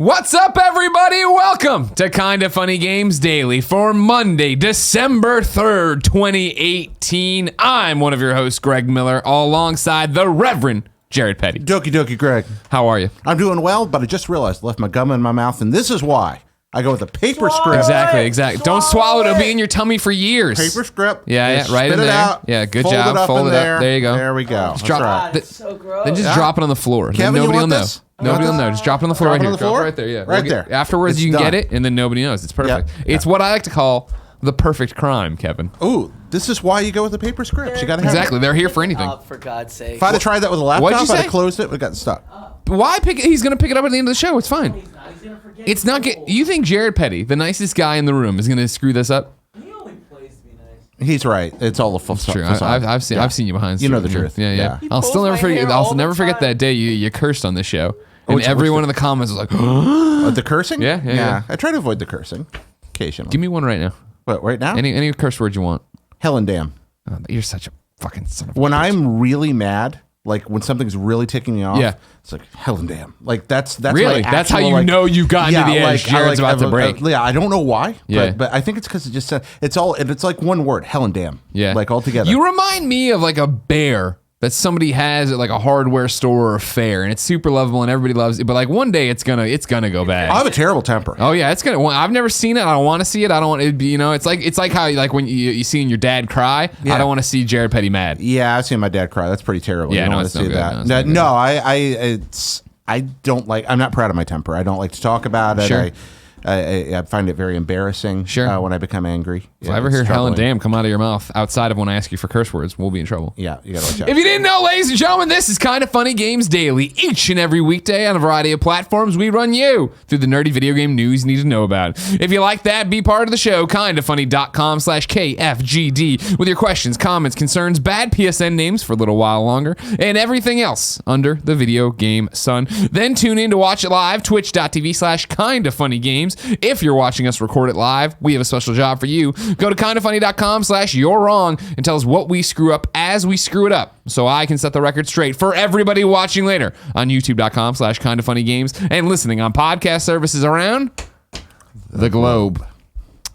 What's up, everybody? Welcome to Kinda Funny Games Daily for Monday, December 3rd, 2018. I'm one of your hosts, Greg Miller, alongside the Reverend Jared Petty. Dokie dokie, Greg. How are you? I'm doing well, but I just realized I left my gum in my mouth, and this is why. I go with a paper script. Exactly. Don't swallow it. It'll be in your tummy for years. Paper script. Yeah, right in there. Out, yeah, good fold job. It up Fold it there. up. There you go. There we go. Just drop, right. It's so gross. Then just drop it on the floor. Kevin, then nobody will know. This? Nobody will know. Just drop it on the floor Drop right it here. on the floor? Drop it right there. Yeah, Right there. Afterwards, It's you can done. get it, and then nobody knows. It's perfect. Yeah. It's what I like to call the perfect crime, Kevin. Ooh, this is why you go with the paper scripts. You got to have Exactly. it. They're here for anything. For God's sake. If I'd have tried that with a laptop, What'd you I'd say? have closed it. We got stuck. Why pick it? He's going to pick it up at the end of the show. It's fine. He's gonna forget. It's not. You think Jared Petty, the nicest guy in the room, is going to screw this up? He only plays to be nice. He's right. It's all a facade. True. I've seen you behind. You know the screen. truth. Yeah. Yeah. I'll pulls still never my forget. hair I'll all never the forget time. that day you cursed on this show, and which everyone the- in the comments was like, The cursing? Yeah. I try to avoid the cursing occasionally. "Give me one right now. What, right now? Any curse word you want." Hell and damn. Oh, you're such a fucking son of a When bitch. I'm really mad, like when something's really ticking me off, Yeah. it's like hell and damn. Like that's Really? my That's how actual, you like, know you've gotten to the edge. Jared's about to break. yeah, I don't know why, Yeah. but I think it's because it just it's like one word, hell and damn. Yeah. like all together. You remind me of like a bear that somebody has at like a hardware store or a fair, and it's super lovable and everybody loves it. But like one day it's gonna go bad. I have a terrible temper. Oh yeah, it's gonna. I've never seen it. I don't want to see it. I don't want it to be. It's like how like when you seeing your dad cry. Yeah. I don't want to see Jared Petty mad. Yeah, I've seen my dad cry. That's pretty terrible. Yeah, you don't no, want it's to no see good. that. No, it's no good. No, I don't like. I'm not proud of my temper. I don't like to talk about it. Sure. I find it very embarrassing. Sure. When I become angry. If I ever it's hear hell and troubling. damn come out of your mouth outside of when I ask you for curse words, we'll be in trouble. Yeah, you gotta watch out. If you didn't know, ladies and gentlemen, this is Kinda Funny Games Daily. Each and every weekday on a variety of platforms, we run you through the nerdy video game news you need to know about. If you like that, be part of the show, kindafunny.com/KFGD with your questions, comments, concerns, bad PSN names for a little while longer, and everything else under the video game sun. Then tune in to watch it live, twitch.tv/kindafunnygames. If you're watching us record it live, we have a special job for you. Go to kindafunny.com/you're wrong and tell us what we screw up as we screw it up, so I can set the record straight for everybody watching later on youtube.com/kindafunnygames and listening on podcast services around the globe.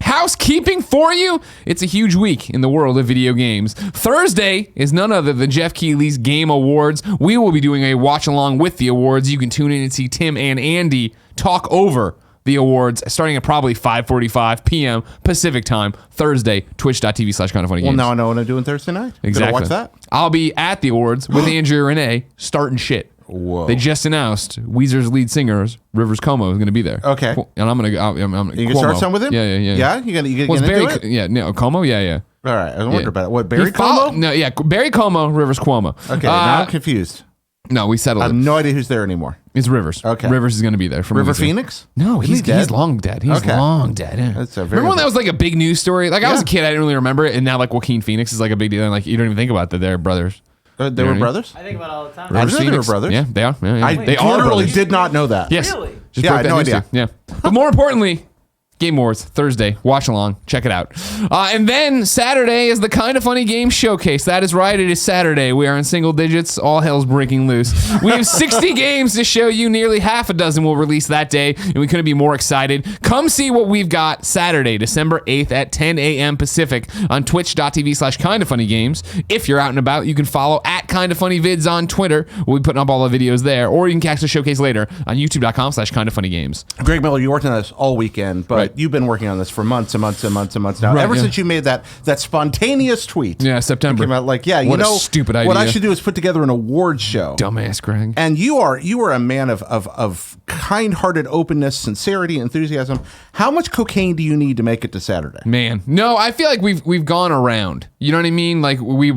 Housekeeping for you. It's a huge week in the world of video games. Thursday is none other than Geoff Keighley's Game Awards. We will be doing a watch along with the awards. You can tune in and see Tim and Andy talk over the awards starting at probably 5:45 p.m. Pacific time, Thursday, twitch.tv/kindafunnygames. Well, now I know what I'm doing Thursday night. Exactly. Gonna watch that. I'll be at the awards with Andrew and Renee starting shit. Whoa. They just announced Weezer's lead singer, Rivers Cuomo, is going to be there. Okay. And I'm going to I'm You Cuomo. can start some with him. Yeah. Yeah, you gonna Well, it's get into Barry, it. yeah, no, Como, yeah. All right, I wonder Yeah. about it. What, Barry He follow- Como? No, yeah, Barry Como, Rivers Cuomo. Okay, now I'm confused. No, we settled I have it. no idea who's there anymore. It's Rivers. Okay. Rivers is going to be there. From River Weezer. Phoenix? No, Isn't he dead? he's long dead. He's Okay. long dead. Yeah. That's a very Remember when that good- was like a big news story? Like I was a Yeah. kid, I didn't really remember it, and now like Joaquin Phoenix is like a big deal. And like you don't even think about that they're brothers. They You know were what I mean? brothers? I think about it all the time. I didn't know they were Phoenix. brothers. Yeah, they are. Yeah. I They are literally brothers. did not know that. Yes. Really? Just Yeah, broke I had that no news idea. to you. Yeah. But more importantly, Game Awards, Thursday. Watch along. Check it out. And then Saturday is the Kinda Funny Game Showcase. That is right. It is Saturday. We are in single digits. All hell's breaking loose. We have 60 games to show you. Nearly half a dozen will release that day, and we couldn't be more excited. Come see what we've got Saturday, December 8th at 10 a.m. Pacific on twitch.tv/kindafunnygames. If you're out and about, you can follow at kindafunnyvids on Twitter. We'll be putting up all the videos there, or you can catch the showcase later on youtube.com/kindafunnygames. Greg Miller, you worked on this all weekend, but Right. you've been working on this for months and months and months and months now. Right, Ever yeah. since you made that spontaneous tweet. Yeah, September. Came out like, yeah, What you a know, stupid what I idea. should do is put together an awards show. Dumbass Greg. And you are a man of kind-hearted openness, sincerity, enthusiasm. How much cocaine do you need to make it to Saturday? Man, no, I feel like we've gone around. You know what I mean? Like we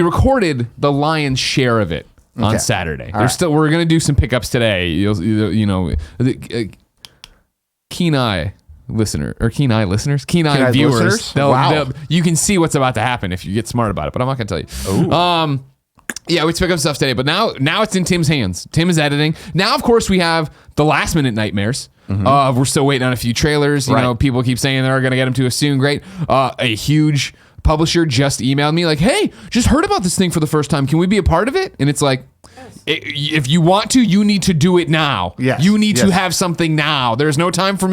recorded the lion's share of it on Okay. Saturday. All right. We're gonna do some pickups today. Keen eye listeners, keen eye Keen-eyed viewers. listeners? They'll- Wow. you can see what's about to happen if you get smart about it. But I'm not gonna tell you. Ooh. Yeah, we pick up stuff today, but now it's in Tim's hands. Tim is editing. Now, of course, we have the last minute nightmares. We're still waiting on a few trailers. You know, people keep saying they're going to get them to us soon. Great. A huge publisher just emailed me like, hey, just heard about this thing for the first time. Can we be a part of it? And it's like, If you want to, you need to do it now. Yes. You need to have something now. There's no time for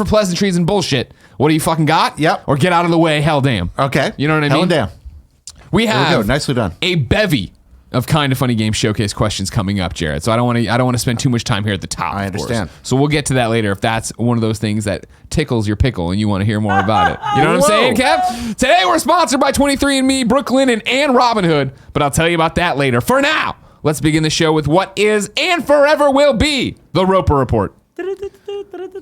pleasantries and bullshit. What do you fucking got? Yep. Or get out of the way, hell damn. Okay. You know what I Hell mean? damn. We There we have go. Nicely done. a bevy of Kind of Funny Games Showcase questions coming up, Jared. So I don't want to spend too much time here at the top. I of course. understand. So we'll get to that later if that's one of those things that tickles your pickle and you want to hear more about it. You know what I'm saying, Kev? Today we're sponsored by 23andMe, Brooklyn, and Robin Hood, but I'll tell you about that later. For now, let's begin the show with what is and forever will be the Roper Report.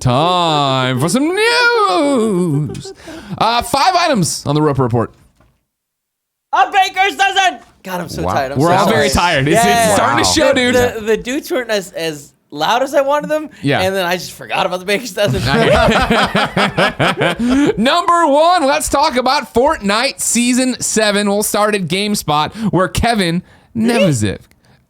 Time for some news. 5 items on the Roper Report. A baker's dozen! God, I'm so tired. We're all sorry. very tired. It's starting to show, dude. The dudes weren't as loud as I wanted them. Yeah. And then I just forgot about the baker's dozen. Number 1, let's talk about Fortnite Season 7. We'll start at GameSpot, where Kevin Neveziv.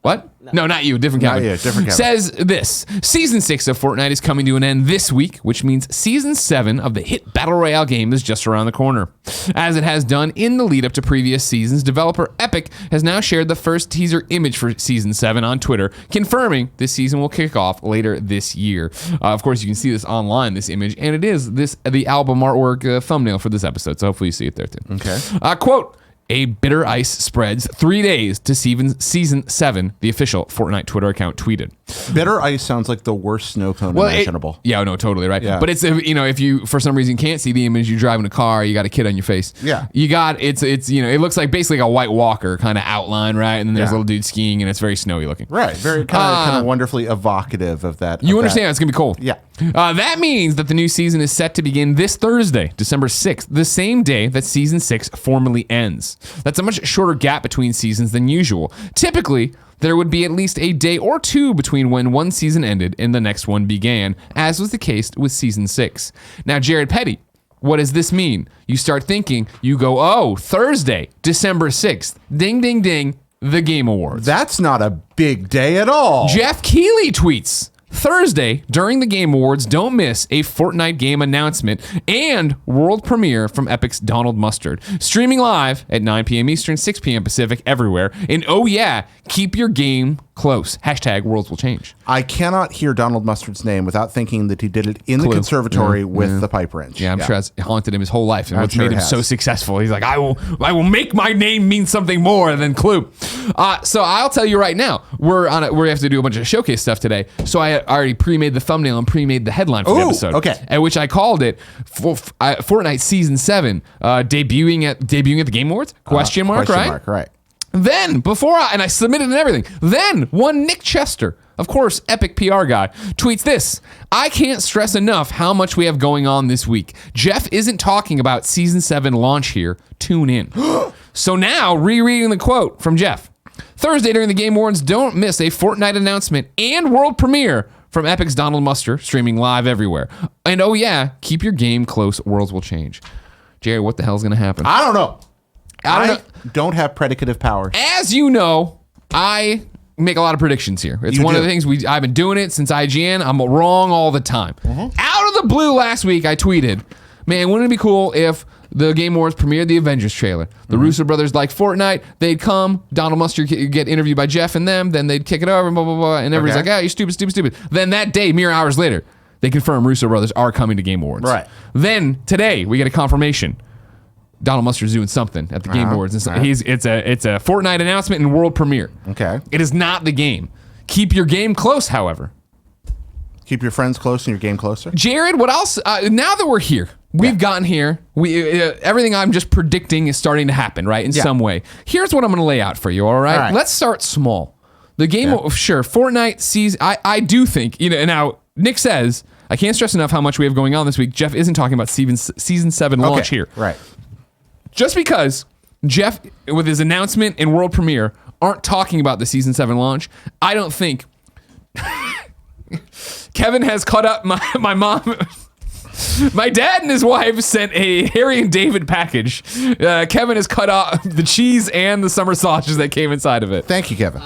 What? No, not you. Different Kevin. Not you, different Kevin. Says this. Season 6 of Fortnite is coming to an end this week, which means Season 7 of the hit Battle Royale game is just around the corner. As it has done in the lead up to previous seasons, developer Epic has now shared the first teaser image for Season 7 on Twitter, confirming this season will kick off later this year. Of course, you can see this online, this image, and it is the album artwork thumbnail for this episode, so hopefully you see it there too. Okay. Quote, a bitter ice spreads 3 days to Season 7, the official Fortnite Twitter account tweeted. Bitter ice sounds like the worst snow cone imaginable. Yeah, no, totally, right? Yeah. But it's, if you, for some reason, can't see the image, you're driving a car, you got a kid on your face. Yeah. It's it looks like basically like a White Walker kind of outline, right? And then there's a Yeah. little dude skiing, and it's very snowy looking. Right. Very kind of wonderfully evocative of that. You understand it's going to be cold. Yeah. That means that the new season is set to begin this Thursday, December 6th, the same day that Season 6 formally ends. That's a much shorter gap between seasons than usual. Typically, there would be at least a day or two between when one season ended and the next one began, as was the case with Season 6. Now, Jared Petty, what does this mean? You start thinking, you go, oh, Thursday, December 6th, ding, ding, ding, the Game Awards. That's not a big day at all. Geoff Keighley tweets, Thursday, during the Game Awards, don't miss a Fortnite game announcement and world premiere from Epic's Donald Mustard. Streaming live at 9 p.m. Eastern, 6 p.m. Pacific, everywhere. And oh yeah, keep your game close. Hashtag worlds will change. I cannot hear Donald Mustard's name without thinking that he did it in the conservatory with the pipe wrench. Yeah, I'm sure that's haunted him his whole life and I'm what's sure made it him has. so successful. He's like, I will make my name mean something more than Clue. So I'll tell you right now, we have to do a bunch of showcase stuff today. So I already pre-made the thumbnail and pre-made the headline for the Ooh, episode. okay. At which I called it Fortnite Season 7 debuting at the Game Awards? Question mark, right? Then, I submitted and everything. Then, one Nick Chester, of course, Epic PR guy, tweets this. I can't stress enough how much we have going on this week. Geoff isn't talking about Season 7 launch here. Tune in. So now, rereading the quote from Geoff. Thursday during the Game Awards, don't miss a Fortnite announcement and world premiere from Epic's Donald Mustard, streaming live everywhere. And oh yeah, keep your game close. Worlds will change. Jerry, what the hell's going to happen? I don't know. I don't have predicative power. As you know, I make a lot of predictions here. It's You one of do. the things I've been doing it since IGN. I'm wrong all the time. Out of the blue last week, I tweeted, man, wouldn't it be cool if the Game Awards premiered the Avengers trailer? The Russo brothers like Fortnite. They'd come, Donald Mustard get interviewed by Geoff and them, then they'd kick it over, blah, blah, blah. And everybody's Okay. like, you're stupid, stupid, stupid. Then that day, mere hours later, they confirm Russo brothers are coming to Game Awards. Right. Then today, we get a confirmation. Donald Mustard's doing something at the Game Awards. And so it's a Fortnite announcement and world premiere. Okay. It is not the game. Keep your game close, however. Keep your friends close and your game closer. Jared, what else? Now that we're here, we've gotten here. Everything I'm just predicting is starting to happen, right? In some way. Here's what I'm going to lay out for you, all right? All right. Let's start small. The game, sure, Fortnite sees, I do think, now, Nick says, I can't stress enough how much we have going on this week. Geoff isn't talking about Season 7 launch here. Right. Just because Geoff, with his announcement and world premiere, aren't talking about the Season 7 launch, I don't think Kevin has caught up my mom. My dad and his wife sent a Harry and David package. Kevin has cut off the cheese and the summer sausages that came inside of it. Thank you, Kevin.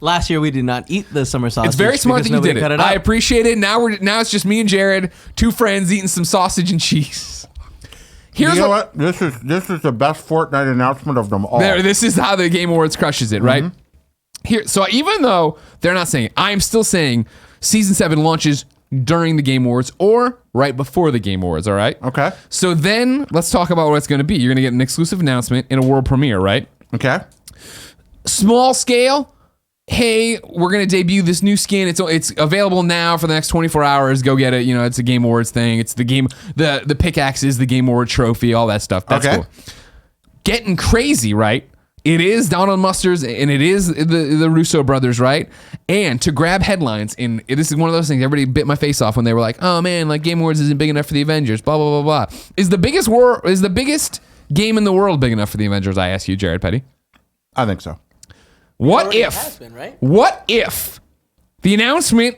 Last year we did not eat the summer sausage. It's very smart that you did it. I appreciate it. Now it's just me and Jared, two friends eating some sausage and cheese. Here's you know what? This is the best Fortnite announcement of them all. This is how the Game Awards crushes it, right? here. So even though they're not saying, I'm still saying Season 7 launches during the Game Awards or right before the Game Awards, all right? Okay. So then let's talk about what it's going to be. You're going to get an exclusive announcement in a world premiere, right? Okay. Small scale. Hey, we're going to debut this new skin. It's available now for the next 24 hours. Go get it. You know, it's a Game Awards thing. It's the game. The pickaxe is the Game Award trophy, all that stuff. That's cool. Getting crazy, right? It is Donald Mustard's and it is the Russo brothers, right? And to grab headlines, and this is one of those things, everybody bit my face off when they were like, oh man, like Game Awards isn't big enough for the Avengers, blah, blah, blah, blah. Is the biggest game in the world big enough for the Avengers, I ask you, Jared Petty? I think so. What if? Has been, right? What if the announcement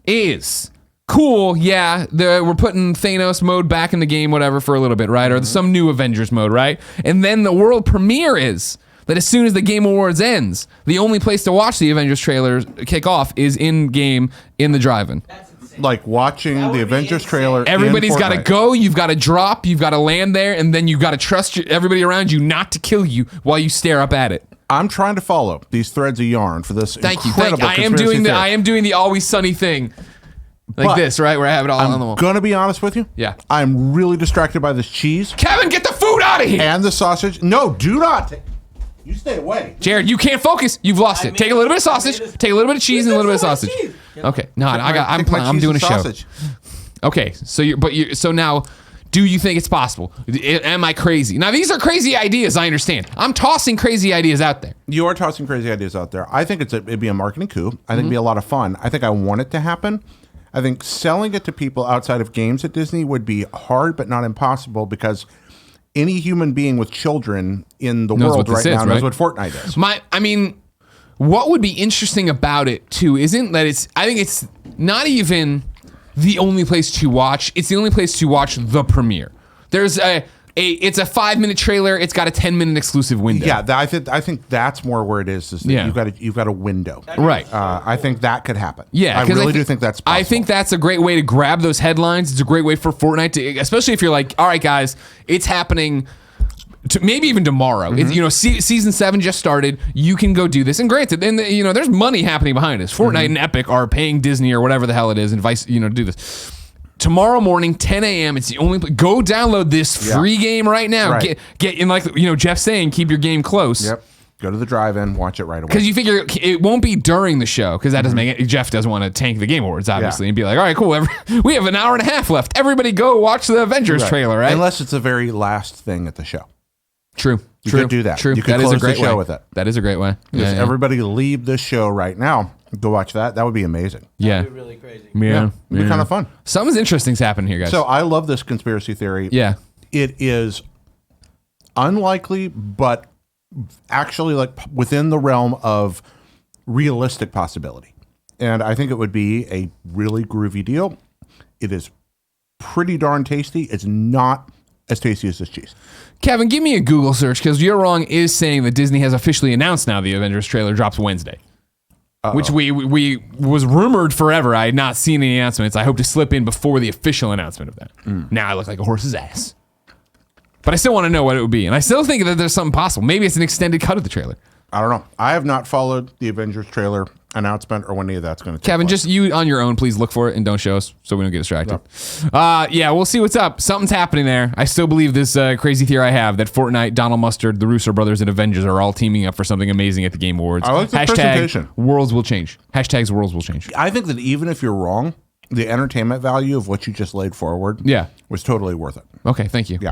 is cool? Yeah, we're putting Thanos mode back in the game, whatever, for a little bit, right? Or some new Avengers mode, right? And then the world premiere is that as soon as the Game Awards ends, the only place to watch the Avengers trailer kick off is in game in the drive-in. Like watching the Avengers trailer. Everybody's got to go. You've got to drop. You've got to land there, and then you've got to trust everybody around you not to kill you while you stare up at it. I'm trying to follow these threads of yarn for this incredible I am doing the Always Sunny thing, like this, right, where I have it all on the wall. I'm gonna be honest with you. Yeah. I'm really distracted by this cheese Kevin, get the food out of here. and the sausage. No, do not. You stay away. Jared, you can't focus. You've lost it. Take a little bit of sausage. Take a little bit of cheese and a little bit of sausage. Okay. No, I'm doing a show. Okay. So now, do you think it's possible? Am I crazy? Now, these are crazy ideas, I understand. I'm tossing crazy ideas out there. You are tossing crazy ideas out there. I think it'd be a marketing coup. I think it'd be a lot of fun. I think I want it to happen. I think selling it to people outside of games at Disney would be hard, but not impossible, because any human being with children in the world right now knows what Fortnite is. What would be interesting about it too isn't that I think it's not even the only place to watch. It's the only place to watch the premiere. There's it's a 5-minute trailer. It's got a 10-minute exclusive window. Yeah, I think that's more where it is that you've got a window. Right. I think that could happen. Yeah, I really do think that's possible. I think that's a great way to grab those headlines. It's a great way for Fortnite to, especially if you're like, all right, guys, it's happening. Maybe even tomorrow. Season 7 just started. You can go do this. And granted, there's money happening behind this. Fortnite and Epic are paying Disney or whatever the hell it is, and to do this. Tomorrow morning, 10 a.m. It's the only place. Go download this free game right now. Right. Get in, Jeff's saying, keep your game close. Yep. Go to the drive-in, watch it right away. Because you figure it won't be during the show, because that doesn't make it. Jeff doesn't want to tank the Game Awards, obviously, and be like, all right, cool. We have an hour and a half left. Everybody go watch the Avengers trailer, right? Unless it's the very last thing at the show. True. You could do that. True. You could that close is a great the show way. with it. That is a great way. Just everybody leave this show right now. Go watch that. That would be amazing. That'd be really crazy. Yeah. It'd be kind of fun. Something's interesting's happening here, guys. So I love this conspiracy theory. Yeah. It is unlikely, but actually like within the realm of realistic possibility. And I think it would be a really groovy deal. It is pretty darn tasty. It's not as tasty as this cheese. Kevin, give me a Google search, because You're Wrong is saying that Disney has officially announced now the Avengers trailer drops Wednesday. Which we was rumored forever. I had not seen any announcements. I hope to slip in before the official announcement of that. Now I look like a horse's ass. But I still want to know what it would be. And I still think that there's something possible. Maybe it's an extended cut of the trailer. I don't know. I have not followed the Avengers trailer announcement or when any of that's going to take Kevin, place. just you on your own, please look for it and don't show us so we don't get distracted. Yeah, we'll see what's up. Something's happening there. I still believe this crazy theory I have that Fortnite, Donald Mustard, the Russo brothers, and Avengers are all teaming up for something amazing at the Game Awards. I like the presentation. Worlds will change. Hashtags worlds will change. I think that even if you're wrong, the entertainment value of what you just laid forward was totally worth it. Okay, thank you. Yeah.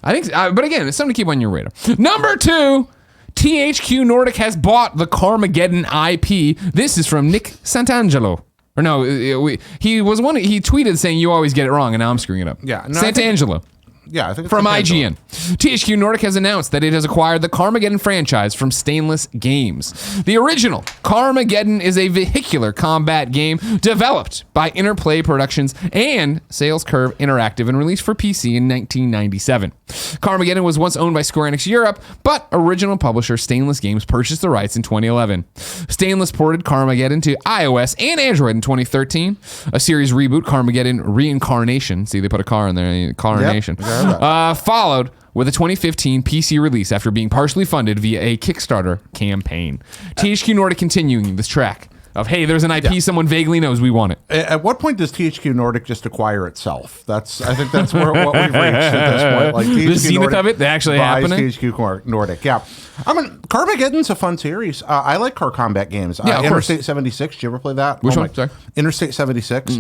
I think, but again, it's something to keep on your radar. Number 2, THQ Nordic has bought the Carmaggeddon IP. This is from Nick Santangelo. Or no, he tweeted saying you always get it wrong, and now I'm screwing it up. Yeah, no, Santangelo. Yeah, I think it's from IGN. THQ Nordic has announced that it has acquired the Carmaggeddon franchise from Stainless Games. The original Carmaggeddon is a vehicular combat game developed by Interplay Productions and Sales Curve Interactive and released for PC in 1997. Carmaggeddon was once owned by Square Enix Europe, but original publisher Stainless Games purchased the rights in 2011. Stainless ported Carmaggeddon to iOS and Android in 2013. A series reboot, Carmaggeddon Reincarnation. See, they put a car in there, Carnation. Yep. heard that. Followed with a 2015 PC release after being partially funded via a Kickstarter campaign. THQ Nordic continuing this track of, hey, there's an IP someone vaguely knows we want it. At what point does THQ Nordic just acquire itself? I think that's what we've reached at this point. Like THQ The zenith Nordic of it, they actually buys happening. THQ Nordic, yeah. I mean, Carmaggeddon's a fun series. I like car combat games. Yeah, of course. Interstate 76. Did you ever play that? Which one? Sorry. Interstate 76.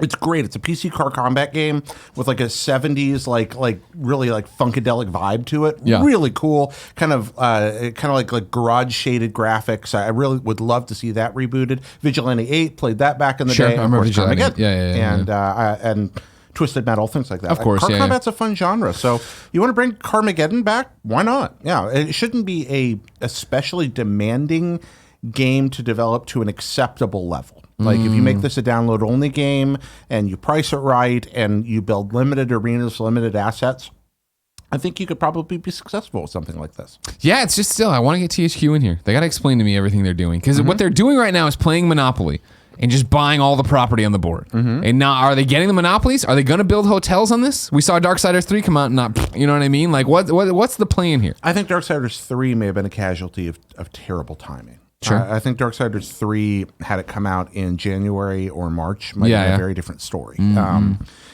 It's great. It's a PC car combat game with like a 70s like really like funkadelic vibe to it. Yeah. Really cool. Kind of like garage shaded graphics. I really would love to see that rebooted. Vigilante 8 played that back in the Sure, day. I remember Of course, Vigilante. Carmageddon. And Twisted Metal, things like that. Of course, car yeah, combat's a fun genre. So you want to bring Carmageddon back? Why not? Yeah, it shouldn't be a especially demanding game to develop to an acceptable level. Like if you make this a download only game and you price it right and you build limited arenas, limited assets, I think you could probably be successful with something like this. Yeah, it's just still, I want to get THQ in here. They got to explain to me everything they're doing. Because what they're doing right now is playing Monopoly and just buying all the property on the board. And now, are they getting the monopolies? Are they going to build hotels on this? We saw Darksiders 3 come out and not, you know what I mean? Like, what's the plan here? I think Darksiders 3 may have been a casualty of terrible timing. Sure. I think Darksiders 3, had it come out in January or March, might have been a very different story.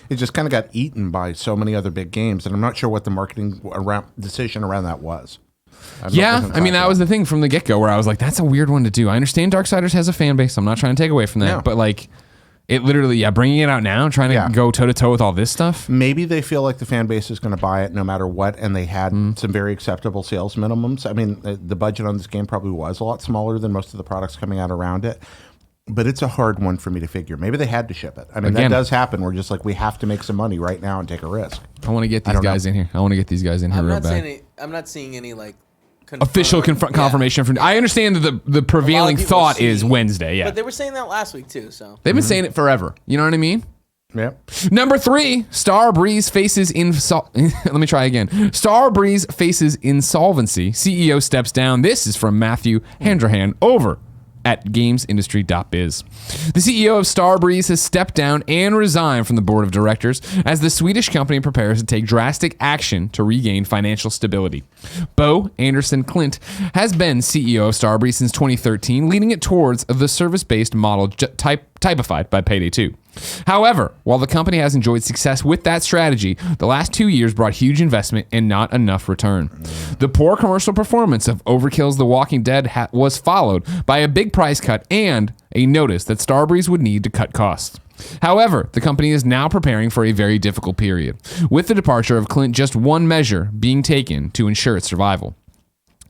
It just kind of got eaten by so many other big games, and I'm not sure what the marketing decision around that was. Yeah, I mean, that was the thing from the get-go where I was like, that's a weird one to do. I understand Darksiders has a fan base. I'm not trying to take away from that. Yeah. But, like, it literally, bringing it out now, trying to go toe-to-toe with all this stuff. Maybe they feel like the fan base is going to buy it no matter what, and they had some very acceptable sales minimums. I mean, the budget on this game probably was a lot smaller than most of the products coming out around it. But it's a hard one for me to figure. Maybe they had to ship it. I mean, that does happen. We're just like, we have to make some money right now and take a risk. I want to get these guys in here. I want to get these guys in here real bad. I'm not seeing any like Official confirmation from. I understand that the prevailing thought is Wednesday. Yeah, but they were saying that last week too. So they've been saying it forever. You know what I mean? Yep. Number 3, Starbreeze faces let me try again. Starbreeze faces insolvency. CEO steps down. This is from Matthew Handrahan over at gamesindustry.biz. The CEO of Starbreeze has stepped down and resigned from the board of directors as the Swedish company prepares to take drastic action to regain financial stability. Bo Anderson Klint has been CEO of Starbreeze since 2013, leading it towards the service-based model typified by Payday 2. However, while the company has enjoyed success with that strategy, the last 2 years brought huge investment and not enough return. The poor commercial performance of Overkill's The Walking Dead was followed by a big price cut and a notice that Starbreeze would need to cut costs. However, the company is now preparing for a very difficult period, with the departure of Clint just one measure being taken to ensure its survival.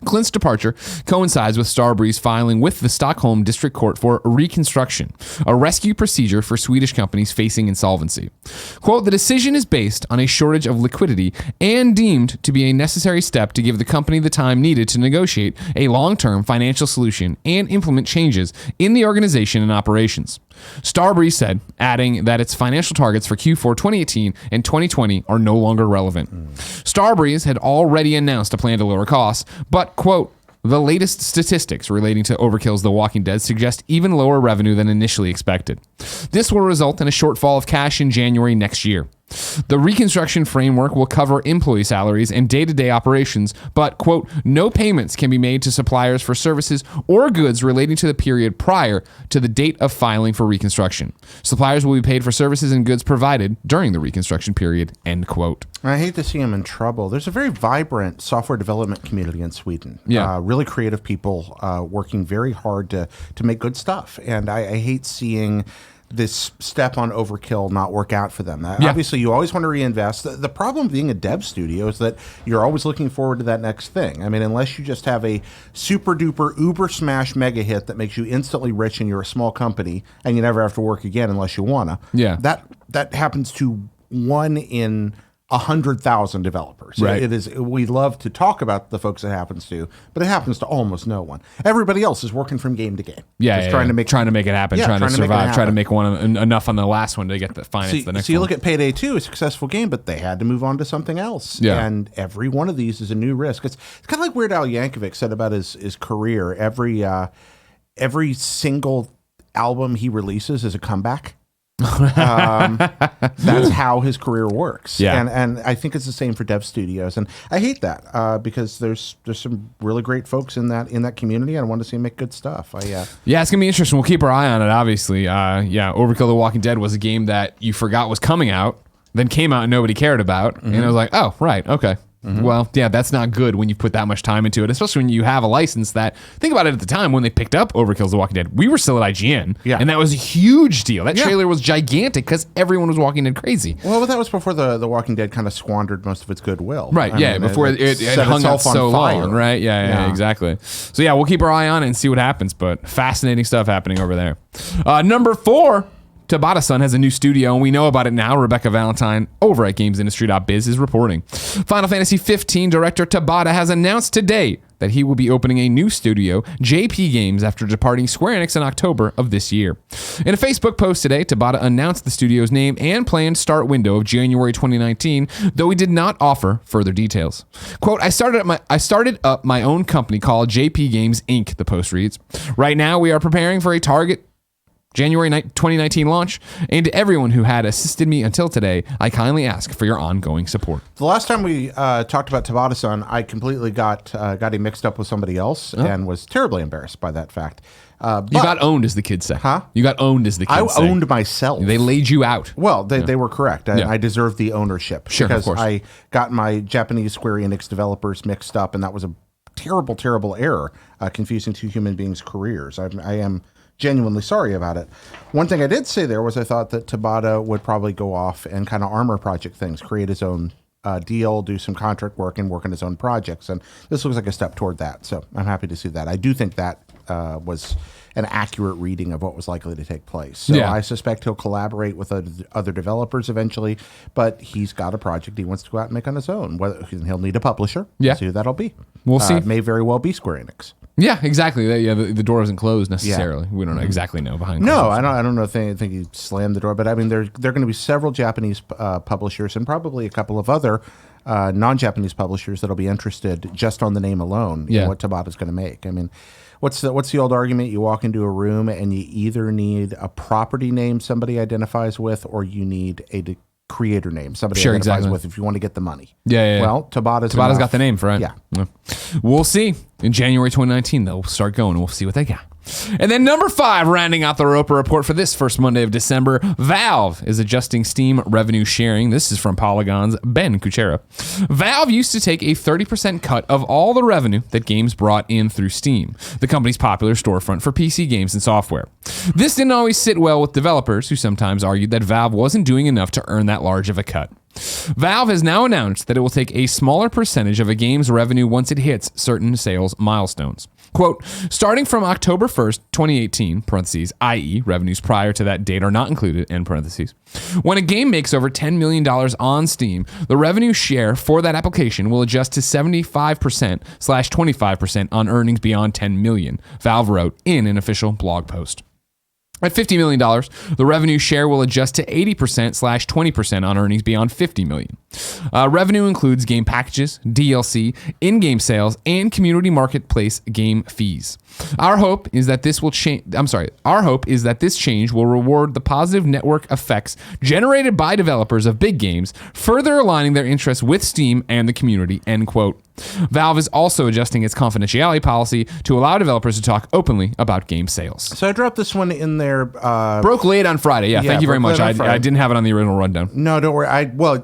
Clint's departure coincides with Starbreeze filing with the Stockholm District Court for reconstruction, a rescue procedure for Swedish companies facing insolvency. Quote, the decision is based on a shortage of liquidity and deemed to be a necessary step to give the company the time needed to negotiate a long-term financial solution and implement changes in the organization and operations. Starbreeze said, adding that its financial targets for Q4 2018 and 2020 are no longer relevant. Starbreeze had already announced a plan to lower costs, but, quote, the latest statistics relating to Overkill's The Walking Dead suggest even lower revenue than initially expected. This will result in a shortfall of cash in January next year. The reconstruction framework will cover employee salaries and day-to-day operations, but, quote, no payments can be made to suppliers for services or goods relating to the period prior to the date of filing for reconstruction. Suppliers will be paid for services and goods provided during the reconstruction period, end quote. I hate to see him in trouble. There's a very vibrant software development community in Sweden. Yeah. Really creative people working very hard to make good stuff. And I hate seeing this step on Overkill not work out for them. Obviously, you always want to reinvest. The problem of being a dev studio is that you're always looking forward to that next thing. I mean, unless you just have a super duper uber smash mega hit that makes you instantly rich and you're a small company and you never have to work again unless you wanna. Yeah. That happens to 1 in 100,000 developers. Right. It is. We love to talk about the folks it happens to, but it happens to almost no one. Everybody else is working from game to game. Yeah, trying to make it happen, trying to survive, trying to make one enough on the last one to get the finance the next one. So you look at Payday 2, a successful game, but they had to move on to something else. Yeah. And every one of these is a new risk. It's kind of like Weird Al Yankovic said about his career. Every single album he releases is a comeback. That's how his career works. Yeah. And I think it's the same for dev studios. And I hate that because there's some really great folks in that community. And I want to see him make good stuff. Yeah, it's gonna be interesting. We'll keep our eye on it. Obviously, Overkill: The Walking Dead was a game that you forgot was coming out, then came out and nobody cared about, and it was like, oh, right, okay. Well, yeah, that's not good when you put that much time into it, especially when you have a license that, think about it, at the time when they picked up Overkill's The Walking Dead, we were still at IGN, and that was a huge deal. That trailer was gigantic because everyone was Walking Dead crazy. Well, but that was before the Walking Dead kind of squandered most of its goodwill. Right, before it hung out so long, right? Yeah, exactly. So yeah, we'll keep our eye on it and see what happens, but fascinating stuff happening over there. Number 4, Tabata has a new studio, and we know about it now. Rebekah Valentine over at GamesIndustry.biz is reporting. Final Fantasy 15 director Tabata has announced today that he will be opening a new studio, JP Games, after departing Square Enix in October of this year. In a Facebook post today, Tabata announced the studio's name and planned start window of January 2019, though he did not offer further details. Quote, I started up my own company called JP Games Inc., the post reads. Right now, we are preparing for a target January 2019 launch, and to everyone who had assisted me until today, I kindly ask for your ongoing support. The last time we talked about Tabata-san, I completely got him mixed up with somebody else and was terribly embarrassed by that fact. You got owned, as the kids say. Huh? You got owned, as the kids say. I owned myself. They laid you out. Well, they were correct. I deserved the ownership. Sure, because of course. I got my Japanese Square Enix developers mixed up, and that was a terrible, terrible error, confusing two human beings' careers. I am genuinely sorry about it. One thing I did say there was I thought that Tabata would probably go off and kind of armor project things, create his own deal, do some contract work, and work on his own projects. And this looks like a step toward that. So I'm happy to see that. I do think that was an accurate reading of what was likely to take place. So I suspect he'll collaborate with other developers eventually, but he's got a project he wants to go out and make on his own. He'll need a publisher. Yeah. We'll see who that'll be. We'll see. May very well be Square Enix. Yeah, exactly. The door isn't closed necessarily. We don't exactly know behind closed doors. I don't know if they think he slammed the door, but I mean, there are going to be several Japanese publishers and probably a couple of other non-Japanese publishers that'll be interested just on the name alone in what Tabata's going to make. I mean, what's the old argument? You walk into a room and you either need a property name somebody identifies with, or you need a creator name somebody identifies with if you want to get the money. Yeah. Well, Tabata's got the name for it. Yeah. We'll see. In January 2019, they'll start going, and we'll see what they got. And then number 5, rounding out the Roper report for this first Monday of December, Valve is adjusting Steam revenue sharing. This is from Polygon's Ben Kuchera. Valve used to take a 30% cut of all the revenue that games brought in through Steam, the company's popular storefront for PC games and software. This didn't always sit well with developers, who sometimes argued that Valve wasn't doing enough to earn that large of a cut. Valve has now announced that it will take a smaller percentage of a game's revenue once it hits certain sales milestones. Quote, starting from October 1st, 2018, parentheses, i.e. revenues prior to that date are not included, end parentheses. When a game makes over $10 million on Steam, the revenue share for that application will adjust to 75%/25% on earnings beyond $10 million, Valve wrote in an official blog post. At $50 million, the revenue share will adjust to 80%/20% on earnings beyond $50 million. Revenue includes game packages, DLC, in-game sales, and community marketplace game fees. Our hope is that this change will reward the positive network effects generated by developers of big games, further aligning their interests with Steam and the community, end quote. Valve is also adjusting its confidentiality policy to allow developers to talk openly about game sales. So I dropped this one in there. Broke late on Friday. Yeah, thank you very much. I didn't have it on the original rundown. No, don't worry.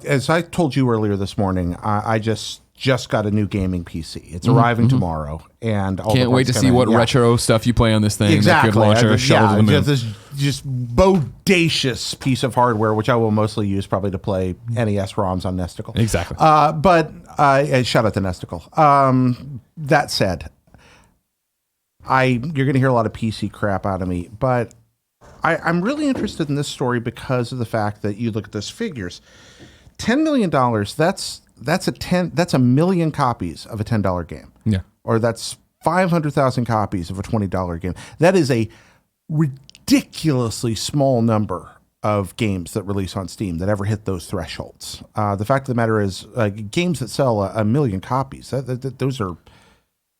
As I told you earlier this morning, I just got a new gaming PC. It's arriving tomorrow, and can't wait to see what retro stuff you play on this thing. Exactly. That could launch a shuttle to the moon. This just bodacious piece of hardware, which I will mostly use probably to play NES ROMs on Nesticle. Exactly. But shout out to Nesticle. That said, you're going to hear a lot of PC crap out of me, but I'm really interested in this story because of the fact that you look at those figures. $10 million. That's a million copies of a $10 game. Yeah. Or that's 500,000 copies of a $20 game. That is a ridiculously small number of games that release on Steam that ever hit those thresholds. The fact of the matter is, games that sell a million copies, those are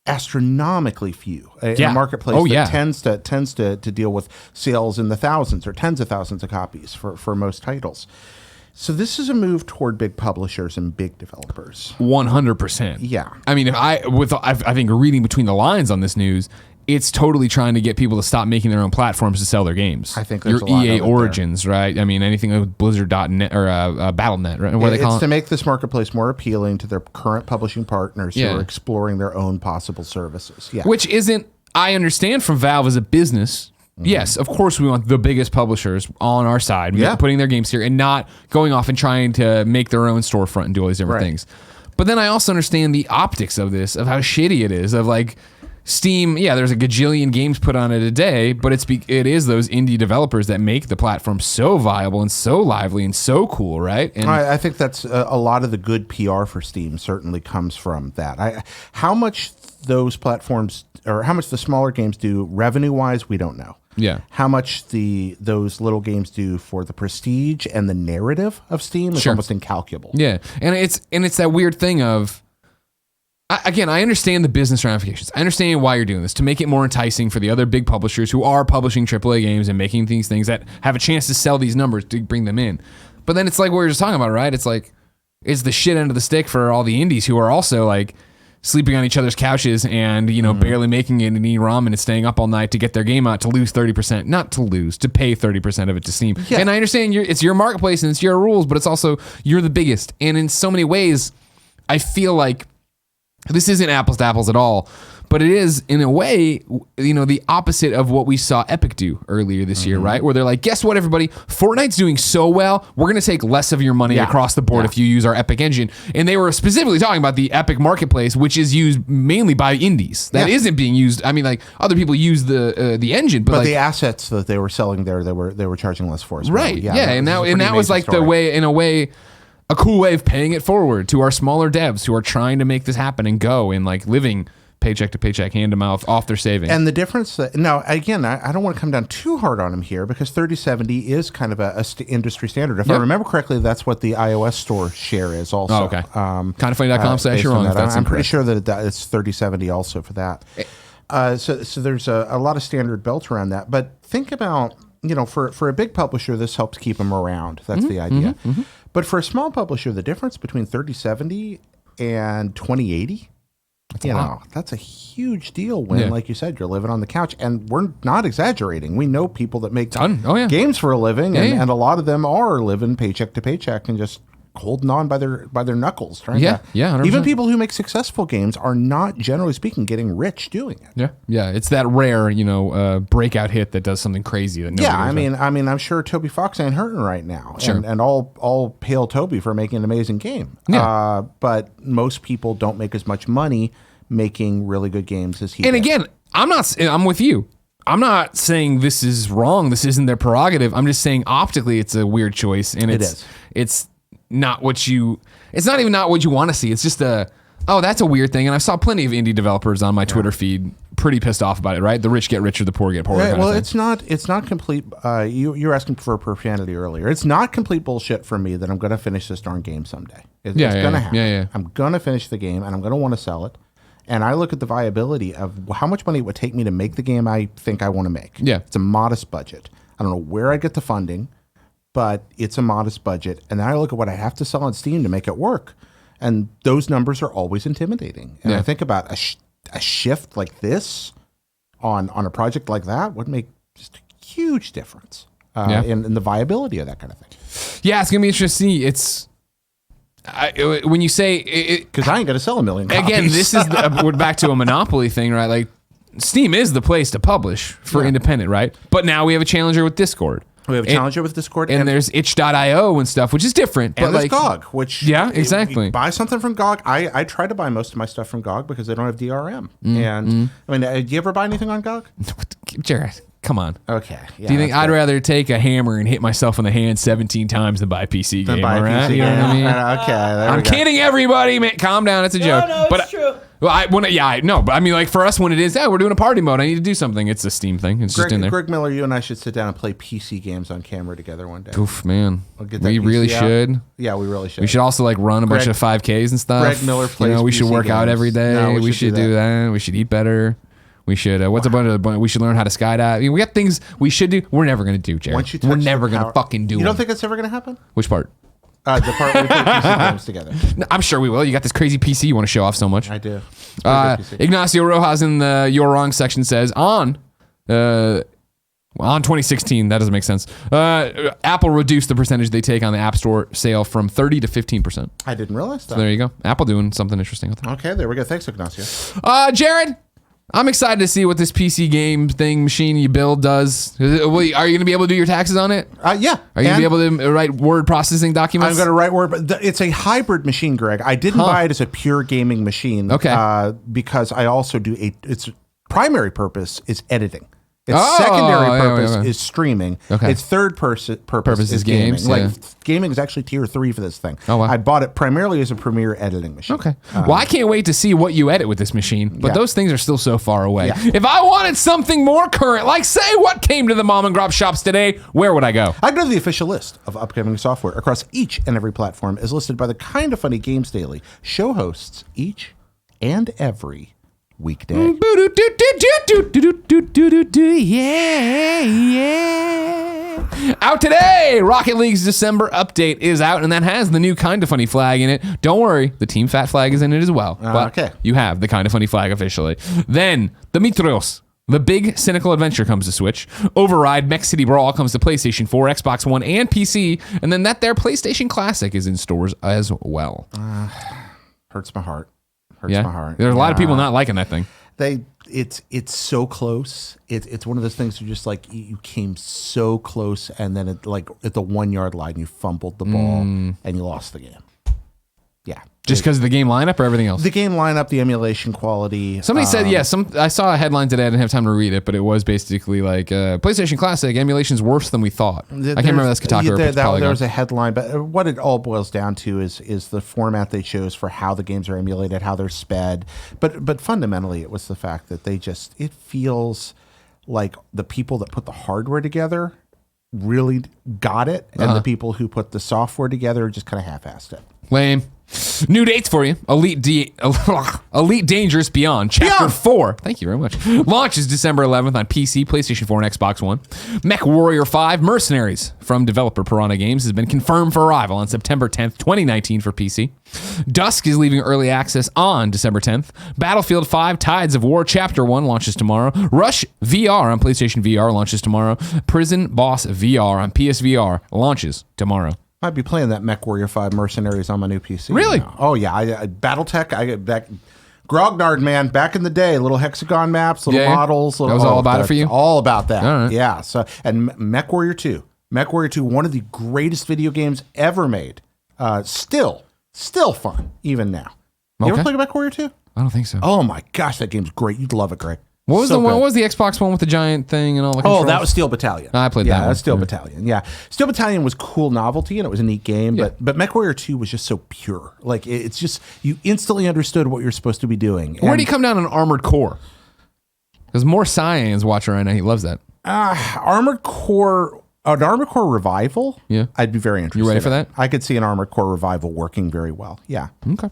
astronomically few in a marketplace that tends to deal with sales in the thousands or tens of thousands of copies for most titles. So this is a move toward big publishers and big developers. 100%. Yeah. I mean, I think reading between the lines on this news, it's totally trying to get people to stop making their own platforms to sell their games. I think there's your a lot EA of it Origins, there. Right? I mean, anything with Blizzard.net or Battle.net, right? What do they call it? It's to make this marketplace more appealing to their current publishing partners who are exploring their own possible services. Yeah. Which isn't, I understand from Valve as a business. Yes, of course we want the biggest publishers on our side, putting their games here and not going off and trying to make their own storefront and do all these different things. But then I also understand the optics of this, of how shitty it is, of like Steam, there's a gajillion games put on it a day, but it is those indie developers that make the platform so viable and so lively and so cool, right? And I think that's a lot of the good PR for Steam certainly comes from that. How much those platforms or how much the smaller games do revenue-wise, we don't know. Yeah. How much those little games do for the prestige and the narrative of Steam is almost incalculable. Yeah, and it's that weird thing of, again, I understand the business ramifications. I understand why you're doing this, to make it more enticing for the other big publishers who are publishing AAA games and making these things that have a chance to sell these numbers to bring them in. But then it's like what we were just talking about, right? It's like, it's the shit end of the stick for all the indies who are also like sleeping on each other's couches and, barely making it and eating ramen and staying up all night to get their game out to lose 30%. Not to lose, to pay 30% of it to Steam. Yeah. And I understand it's your marketplace and it's your rules, but it's also, you're the biggest. And in so many ways, I feel like this isn't apples to apples at all, but it is, in a way, the opposite of what we saw Epic do earlier this year, right? Where they're like, guess what, everybody? Fortnite's doing so well, we're going to take less of your money across the board if you use our Epic engine. And they were specifically talking about the Epic marketplace, which is used mainly by indies. That isn't being used. I mean, like, other people use the engine, but like, the assets that they were selling there, they were charging less for as well. Right. Yeah. And that was like the way, in a way, a cool way of paying it forward to our smaller devs who are trying to make this happen and go and like living paycheck to paycheck, hand to mouth, off their savings. And the difference, now again, I don't want to come down too hard on them here because 3070 is kind of a industry standard. If I remember correctly, that's what the iOS store share is also. Oh, okay. Kindoffunny.com/you're-wrong. I'm pretty sure that it's 3070 also for that. So there's a lot of standard built around that. But think about, for a big publisher, this helps keep them around. That's the idea. But for a small publisher, the difference between 3070 and 2080, that's a huge deal when, like you said, you're living on the couch. And we're not exaggerating. We know people that make games for a living, and a lot of them are living paycheck to paycheck and just holding on by their knuckles. Trying to, 100%. Even people who make successful games are not, generally speaking, getting rich doing it. Yeah. It's that rare, breakout hit that does something crazy. That I'm sure Toby Fox ain't hurting right now. Sure. And all hail Toby for making an amazing game. Yeah. But most people don't make as much money making really good games as he. And again, I'm with you. I'm not saying this is wrong. This isn't their prerogative. I'm just saying optically, it's a weird choice, and it's not what it's not even not what you want to see. It's just that's a weird thing. And I saw plenty of indie developers on my Twitter feed pretty pissed off about it, right? The rich get richer, the poor get poorer. Right, well, it's not complete. You were asking for profanity earlier. It's not complete bullshit for me that I'm going to finish this darn game someday. It's going to happen. Yeah. I'm going to finish the game and I'm going to want to sell it. And I look at the viability of how much money it would take me to make the game I think I want to make. Yeah. It's a modest budget. I don't know where I get the funding, but it's a modest budget. And then I look at what I have to sell on Steam to make it work. And those numbers are always intimidating. And I think about a shift like this on a project like that would make just a huge difference in the viability of that kind of thing. Yeah, it's going to be interesting to see. When you say because I ain't gonna sell 1 million copies. Again, this is we're back to a monopoly thing, right? Like Steam is the place to publish for independent, right? But now we have a challenger with Discord. We have a challenger with Discord, and there's itch.io and stuff, which is different. And there's GOG, which exactly. Buy something from GOG. I try to buy most of my stuff from GOG because they don't have DRM. And I mean, do you ever buy anything on GOG? Jared, come on. Okay. Yeah, do you think I'd rather take a hammer and hit myself in the hand 17 times than buy a PC game? Buy a PC game. You know what I mean? Okay. I'm kidding, everybody. Man, calm down. It's a joke. No, it's true. Well, I know, but I mean, like for us, when it is, we're doing a party mode. I need to do something. It's a Steam thing. It's just in there. Greg Miller, you and I should sit down and play PC games on camera together one day. Oof, man. We really should. Yeah, we really should. We should also like run a bunch of 5Ks and stuff. Greg Miller plays we should PC work out games. every day. No, we should do that. We should eat better. We should. What's a bunch of? We should learn how to skydive. I mean, we got things we should do. We're never gonna do, Jared. We're never gonna fucking do. You don't think it's ever gonna happen? Which part? The part where we play PC games together. No, I'm sure we will. You got this crazy PC you want to show off so much. I do. Ignacio Rojas in the You're Wrong section says on 2016, that doesn't make sense. Apple reduced the percentage they take on the App Store sale from 30 to 15%. I didn't realize that. So there you go. Apple doing something interesting with that. Okay, there we go. Thanks, Ignacio. Jared, I'm excited to see what this PC game thing machine you build does. Are you going to be able to do your taxes on it? Yeah. Are you going to be able to write word processing documents? I'm going to write word, but it's a hybrid machine, Greg. I didn't buy it as a pure gaming machine. Okay. Because I also do its primary purpose is editing. Its secondary purpose is streaming. Okay. Its third purpose is gaming. games, Like yeah. gaming is actually tier 3 for this thing. Oh, wow. I bought it primarily as a Premiere editing machine. Okay. Well, I can't wait to see what you edit with this machine, but Yeah. those things are still so far away. Yeah. If I wanted something more current, like say what came to the mom and grop shops today, where would I go? I'd go to the official list of upcoming software across each and every platform as listed by the Kinda Funny Games Daily. Show hosts each and every weekday. Yeah. Out today, Rocket League's December update is out, and that has the new Kinda Funny flag in it. Don't worry, the Team Fat flag is in it as well. But okay. You have the Kinda Funny flag officially. Then, the Mitros. The Big Cynical Adventure comes to Switch. Override Mech City Brawl comes to PlayStation 4, Xbox One, and PC. And then that there PlayStation Classic is in stores as well. Hurts my heart. Hurts my heart. There's a lot of people not liking that thing. It's so close. It's one of those things where just like you came so close, and then at the 1 yard line you fumbled the ball and you lost the game. Yeah. Just because of the game lineup or everything else? The game lineup, the emulation quality. Somebody said, I saw a headline today. I didn't have time to read it, but it was basically like PlayStation Classic emulation's worse than we thought. I can't remember that's Kotaku or Polygon. There was a headline, but what it all boils down to is the format they chose for how the games are emulated, how they're sped. But fundamentally, it was the fact that it feels like the people that put the hardware together really got it, and the people who put the software together just kind of half-assed it. Lame. New dates for you. Elite Dangerous Beyond Chapter 4. Thank you very much. Launches December 11th on PC, PlayStation 4, and Xbox One. Mech Warrior 5 Mercenaries from developer Piranha Games has been confirmed for arrival on September 10th, 2019 for PC. Dusk is leaving early access on December 10th. Battlefield 5 Tides of War Chapter 1 launches tomorrow. Rush VR on PlayStation VR launches tomorrow. Prison Boss VR on PSVR launches tomorrow. Might be playing that Mech Warrior 5 Mercenaries on my new PC. Really? Now. Oh, yeah. I Battletech, I get back. Grognard, man, back in the day, little hexagon maps, little models. That was all about it for you? All about that. All right. Yeah. So, and Mech Warrior 2. Mech Warrior 2, one of the greatest video games ever made. Still fun, even now. You ever play Mech Warrior 2? I don't think so. Oh, my gosh, that game's great. You'd love it, Greg. What was what was the Xbox one with the giant thing and all the controls? Oh, that was Steel Battalion. I played that one. That's Steel Battalion. Yeah. Steel Battalion was cool novelty and it was a neat game, but Mech Warrior 2 was just so pure. Like it's just, you instantly understood what you're supposed to be doing. Where do you come down on Armored Core? Because more Cyan's watching right now. He loves that. Armored Core Revival? Yeah. I'd be very interested. You ready for that? I could see an Armored Core Revival working very well. Yeah. Okay.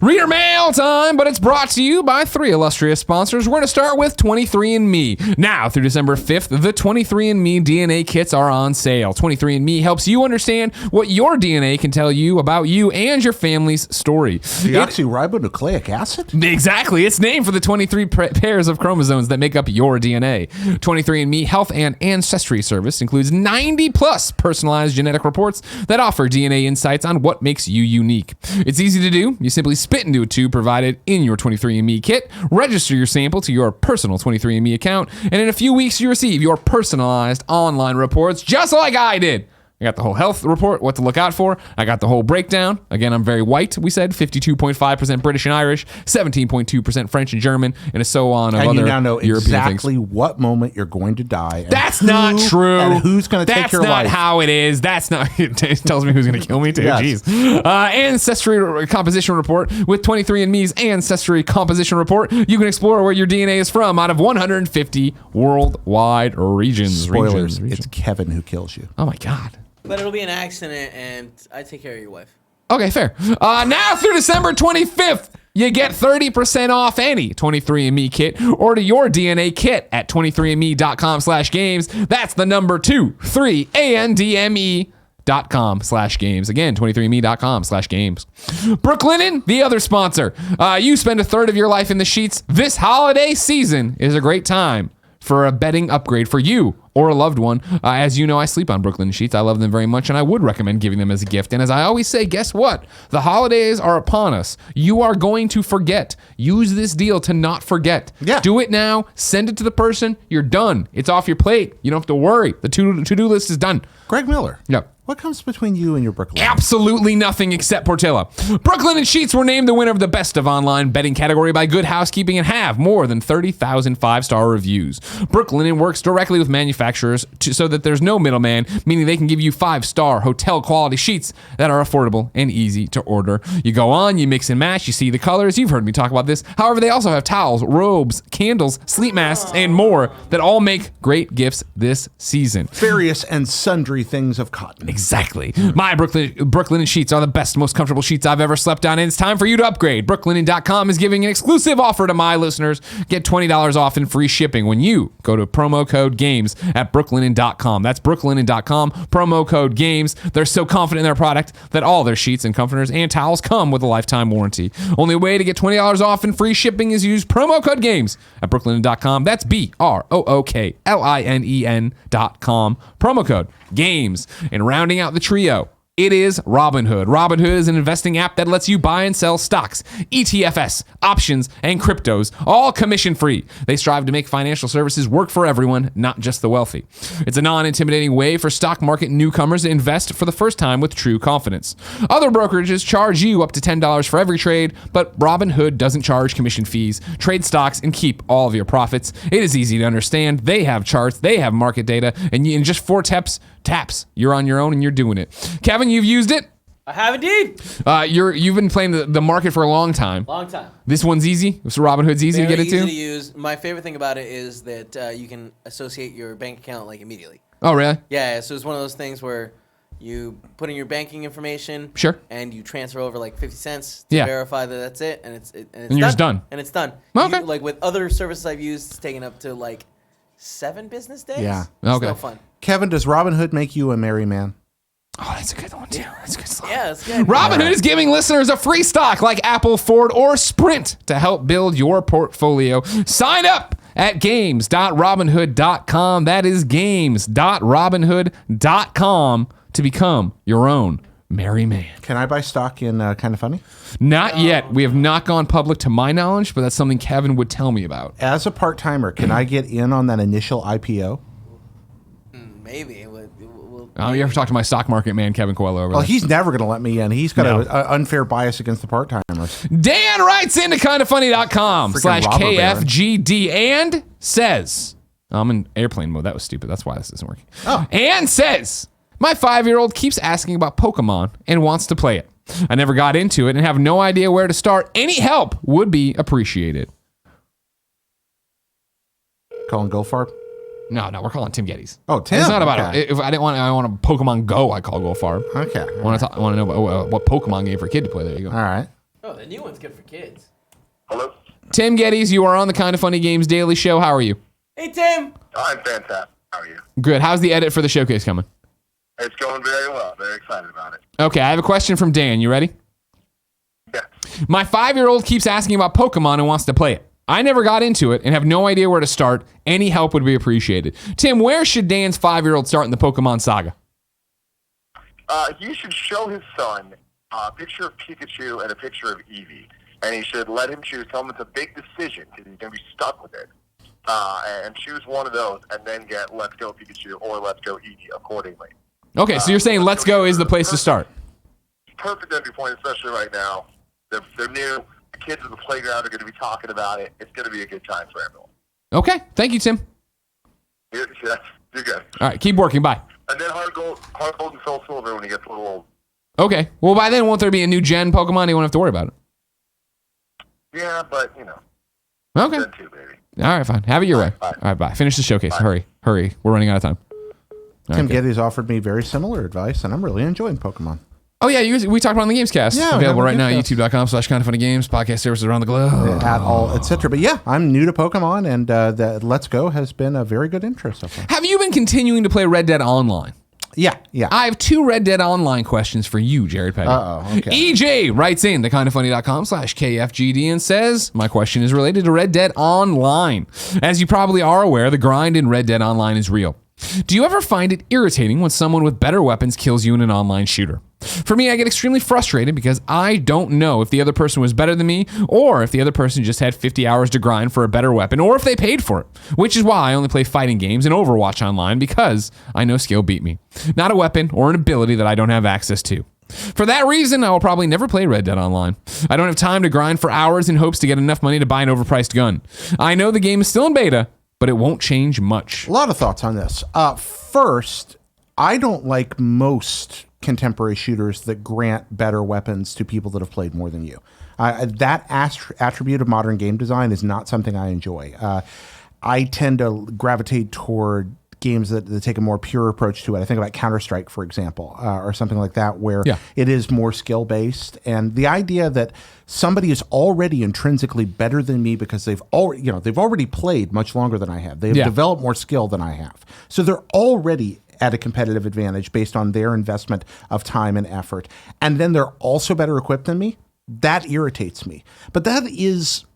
Reader mail time, but it's brought to you by 3 illustrious sponsors. We're going to start with 23andMe. Now, through December 5th, the 23andMe DNA kits are on sale. 23andMe helps you understand what your DNA can tell you about you and your family's story. Deoxyribonucleic acid? Exactly. It's named for the 23 pairs of chromosomes that make up your DNA. 23andMe Health and Ancestry Service includes 90-plus personalized genetic reports that offer DNA insights on what makes you unique. It's easy to do. You simply spit into a tube provided in your 23andMe kit, register your sample to your personal 23andMe account, and in a few weeks you receive your personalized online reports just like I did. I got the whole health report, what to look out for. I got the whole breakdown. Again, I'm very white, we said. 52.5% British and Irish, 17.2% French and German, and so on of And other you now know European exactly things. what moment you're going to die. And That's not true. And who's going to take your life. That's not how it is. That's not. It tells me who's going to kill me, too. Yes. Jeez. Ancestry composition report. With 23andMe's Ancestry composition report, you can explore where your DNA is from out of 150 worldwide regions. Spoilers, Regions. it's Kevin who kills you. Oh, my God. But it'll be an accident, and I take care of your wife. Okay, fair. Now through December 25th, you get 30% off any 23andMe kit. Order your DNA kit at 23andme.com/games. That's the number 23andme.com/games. Again, 23andme.com/games. Brooklinen, the other sponsor. You spend a third of your life in the sheets. This holiday season is a great time for a bedding upgrade for you or a loved one. As you know, I sleep on Brooklyn sheets. I love them very much, and I would recommend giving them as a gift. And as I always say, guess what? The holidays are upon us. You are going to forget. Use this deal to not forget. Yeah. Do it now. Send it to the person. You're done. It's off your plate. You don't have to worry. The to-do list is done. Greg Miller. Yep. What comes between you and your Brooklyn? Absolutely nothing except Portillo. Brooklyn and Sheets were named the winner of the Best of Online Bedding category by Good Housekeeping and have more than 30,000 5-star reviews. Brooklyn works directly with manufacturers so that there's no middleman, meaning they can give you 5-star hotel quality sheets that are affordable and easy to order. You go on, you mix and match, you see the colors. You've heard me talk about this. However, they also have towels, robes, candles, sleep masks, and more that all make great gifts this season. Various and sundry things of cotton. Exactly. My Brooklinen sheets are the best, most comfortable sheets I've ever slept on, and it's time for you to upgrade. Brooklinen.com is giving an exclusive offer to my listeners. Get $20 off and free shipping when you go to promo code GAMES at brooklinen.com. That's brooklinen.com, promo code GAMES. They're so confident in their product that all their sheets and comforters and towels come with a lifetime warranty. Only way to get $20 off and free shipping is use promo code GAMES at brooklinen.com. That's BROOKLINEN.com. Promo code GAMES. And rounding out the trio, it is Robinhood. Robinhood is an investing app that lets you buy and sell stocks, ETFs, options, and cryptos, all commission-free. They strive to make financial services work for everyone, not just the wealthy. It's a non-intimidating way for stock market newcomers to invest for the first time with true confidence. Other brokerages charge you up to $10 for every trade, but Robinhood doesn't charge commission fees. Trade stocks and keep all of your profits. It is easy to understand. They have charts, they have market data, and in just 4 taps, you're on your own and you're doing it. Kevin, you've used it. I have indeed. You've been playing the market for a long time. Long time. This one's easy. So Robinhood's easy to Very get into. easy to use. My favorite thing about it is that you can associate your bank account like immediately. Oh, really? Yeah, so it's one of those things where you put in your banking information. Sure. And you transfer over like 50 cents to verify that that's it, and it's you're just done. And it's done. Okay. Like with other services I've used, it's taken up to like 7 business days. Yeah. It's Okay. no fun. Kevin, does Robinhood make you a merry man? Oh, that's a good one, too. That's a good slide. Yeah, that's good. Robinhood is giving listeners a free stock like Apple, Ford, or Sprint to help build your portfolio. Sign up at games.robinhood.com. That is games.robinhood.com to become your own merry man. Can I buy stock in Kind of Funny? Not yet. We have not gone public to my knowledge, but that's something Kevin would tell me about. As a part-timer, can I get in on that initial IPO? Maybe. Oh, you ever talk to my stock market man, Kevin Coelho, over Well, there? he's never going to let me in. He's got an unfair bias against the part-timers. Dan writes into kindoffunny.com/KFGD and says, I'm in airplane mode. That was stupid. That's why this isn't working. Oh. And says, my 5-year-old keeps asking about Pokemon and wants to play it. I never got into it and have no idea where to start. Any help would be appreciated. Colin Goldfarb? No, we're calling Tim Geddes. Oh, Tim. It's not about Okay. it. If I want a Pokemon Go, I call Goldfarb. Okay. I want to know about, what Pokemon game for a kid to play. There you go. All right. Oh, the new one's good for kids. Hello? Tim Geddes, you are on the Kind of Funny Games Daily Show. How are you? Hey, Tim. I'm fantastic. How are you? Good. How's the edit for the showcase coming? It's going very well. Very excited about it. Okay, I have a question from Dan. You ready? Yeah. My 5-year-old keeps asking about Pokemon and wants to play it. I never got into it and have no idea where to start. Any help would be appreciated. Tim, where should Dan's 5-year-old start in the Pokemon saga? You should show his son a picture of Pikachu and a picture of Eevee. And he should let him choose. Tell him it's a big decision because he's going to be stuck with it. And choose one of those and then get Let's Go Pikachu or Let's Go Eevee accordingly. Okay, so you're saying Let's Go is the place to start. Perfect entry point, especially right now. They're new. The kids at the playground are going to be talking about it. It's going to be a good time for everyone. Okay, thank you, Tim. You're good. All right, keep working. Bye. And then Hard Gold and Soul Silver when he gets a little old. Okay, well, by then, won't there be a new gen Pokemon? You won't have to worry about it. Yeah, but, Okay. Gen 2, baby. All right, fine. Have it your way. Bye. All right, bye. Finish the showcase. Hurry. We're running out of time. Tim Geddes offered me very similar advice, and I'm really enjoying Pokemon. Oh, yeah, we talked about it on the Gamescast. Yeah, available right now, Gamescast. youtube.com/kindoffunnygames, podcast services around the globe. At all, etc. But yeah, I'm new to Pokemon, and the Let's Go has been a very good interest so far. Have you been continuing to play Red Dead Online? Yeah. I have 2 Red Dead Online questions for you, Jared Petty. Okay. EJ writes in to kindoffunny.com/KFGD and says, my question is related to Red Dead Online. As you probably are aware, the grind in Red Dead Online is real. Do you ever find it irritating when someone with better weapons kills you in an online shooter? For me, I get extremely frustrated because I don't know if the other person was better than me or if the other person just had 50 hours to grind for a better weapon or if they paid for it, which is why I only play fighting games and Overwatch online because I know skill beat me, not a weapon or an ability that I don't have access to. For that reason, I will probably never play Red Dead Online. I don't have time to grind for hours in hopes to get enough money to buy an overpriced gun. I know the game is still in beta, but it won't change much. A lot of thoughts on this. First, I don't like most contemporary shooters that grant better weapons to people that have played more than you. That attribute of modern game design is not something I enjoy. I tend to gravitate toward games that take a more pure approach to it. I think about Counter-Strike, for example, or something like that, where it is more skill-based. And the idea that somebody is already intrinsically better than me because they've already played much longer than I have. They've developed more skill than I have. So they're already at a competitive advantage based on their investment of time and effort. And then they're also better equipped than me. That irritates me. But that is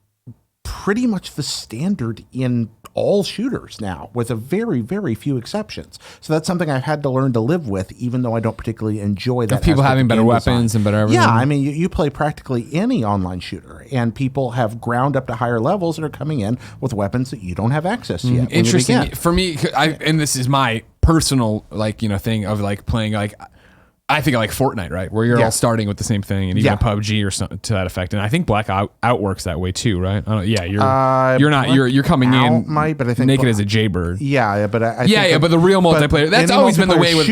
pretty much the standard in all shooters now, with a very, very few exceptions. So that's something I've had to learn to live with, even though I don't particularly enjoy that. People having better weapons and better everything. Yeah, I mean, you play practically any online shooter, and people have ground up to higher levels and are coming in with weapons that you don't have access to yet. Interesting. For me, and this is my personal thing of playing I think I like Fortnite, right? Where you're all starting with the same thing, and even PUBG or something to that effect. And I think Blackout works that way too, right? You're coming in but I think naked as a jaybird. Yeah, but but the real multiplayer, that's always been the way with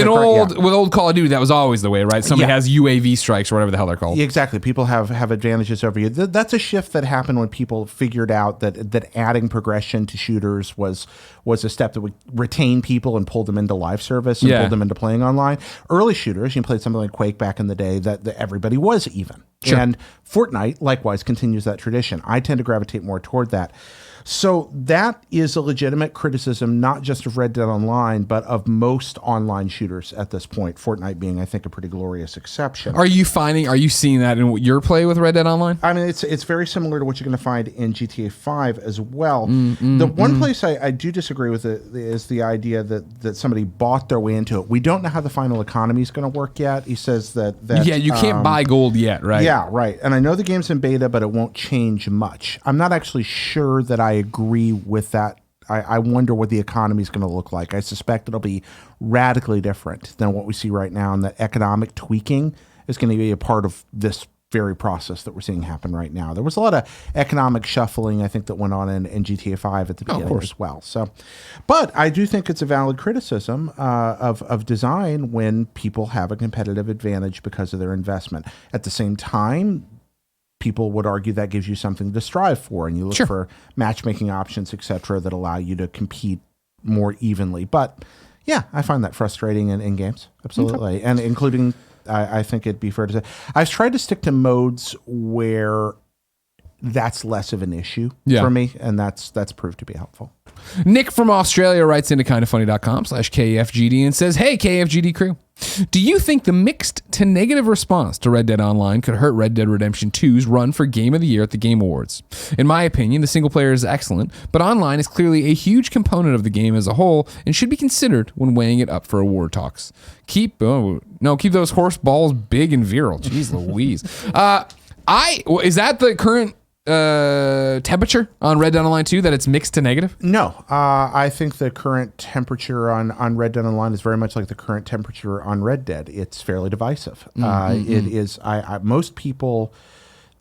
old Call of Duty. That was always the way, right? Somebody has UAV strikes or whatever the hell they're called. Exactly. People have advantages over you. That's a shift that happened when people figured out that adding progression to shooters was a step that would retain people and pull them into live service and pull them into playing online. Early shooters, you played something like Quake back in the day that everybody was even. Sure. And Fortnite likewise continues that tradition. I tend to gravitate more toward that. So that is a legitimate criticism, not just of Red Dead Online, but of most online shooters at this point. Fortnite being, I think, a pretty glorious exception. Are you seeing that in your play with Red Dead Online? I mean, it's very similar to what you're going to find in GTA 5 as well. The one place I do disagree with it is the idea that somebody bought their way into it. We don't know how the final economy is going to work yet. He says that you can't buy gold yet, right? Yeah, right. And I know the game's in beta, but it won't change much. I'm not actually sure that I agree with that. I wonder what the economy is going to look like. I suspect it'll be radically different than what we see right now, and that economic tweaking is going to be a part of this very process that we're seeing happen right now. There was a lot of economic shuffling, I think, that went on in GTA 5 at the beginning as well. So, but I do think it's a valid criticism of design when people have a competitive advantage because of their investment. At the same time, people would argue that gives you something to strive for, and you look for matchmaking options, et cetera, that allow you to compete more evenly. But yeah, I find that frustrating in games, absolutely. Okay. And including, I think it'd be fair to say, I've tried to stick to modes where that's less of an issue for me, and that's proved to be helpful. Nick from Australia writes into kindoffunny.com/KFGD and says, hey, KFGD crew, do you think the mixed to negative response to Red Dead Online could hurt Red Dead Redemption 2's run for Game of the Year at the Game Awards? In my opinion, the single player is excellent, but online is clearly a huge component of the game as a whole and should be considered when weighing it up for award talks. Keep those horse balls big and virile. Jeez Louise. Is that the current temperature on Red Dead Online 2 that it's mixed to negative? No, I think the current temperature on Red Dead Online is very much like the current temperature on Red Dead. It's fairly divisive. It is. Most people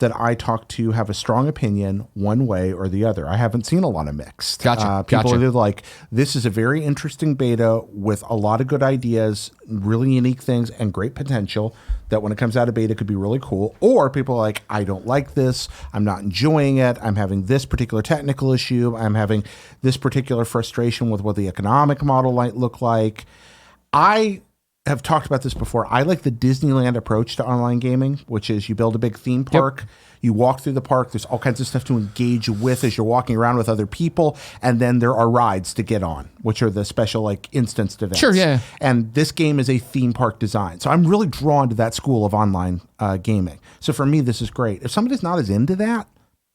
that I talk to have a strong opinion one way or the other. I haven't seen a lot of mixed. Gotcha. People are like, this is a very interesting beta with a lot of good ideas, really unique things, and great potential that when it comes out of beta could be really cool. Or people are like, I don't like this. I'm not enjoying it. I'm having this particular technical issue. I'm having this particular frustration with what the economic model might look like. I have talked about this before. I like the Disneyland approach to online gaming, which is you build a big theme park, you walk through the park, there's all kinds of stuff to engage with as you're walking around with other people, and then there are rides to get on, which are the special like instanced events. Sure, yeah. And this game is a theme park design. So I'm really drawn to that school of online gaming. So for me, this is great. If somebody's not as into that,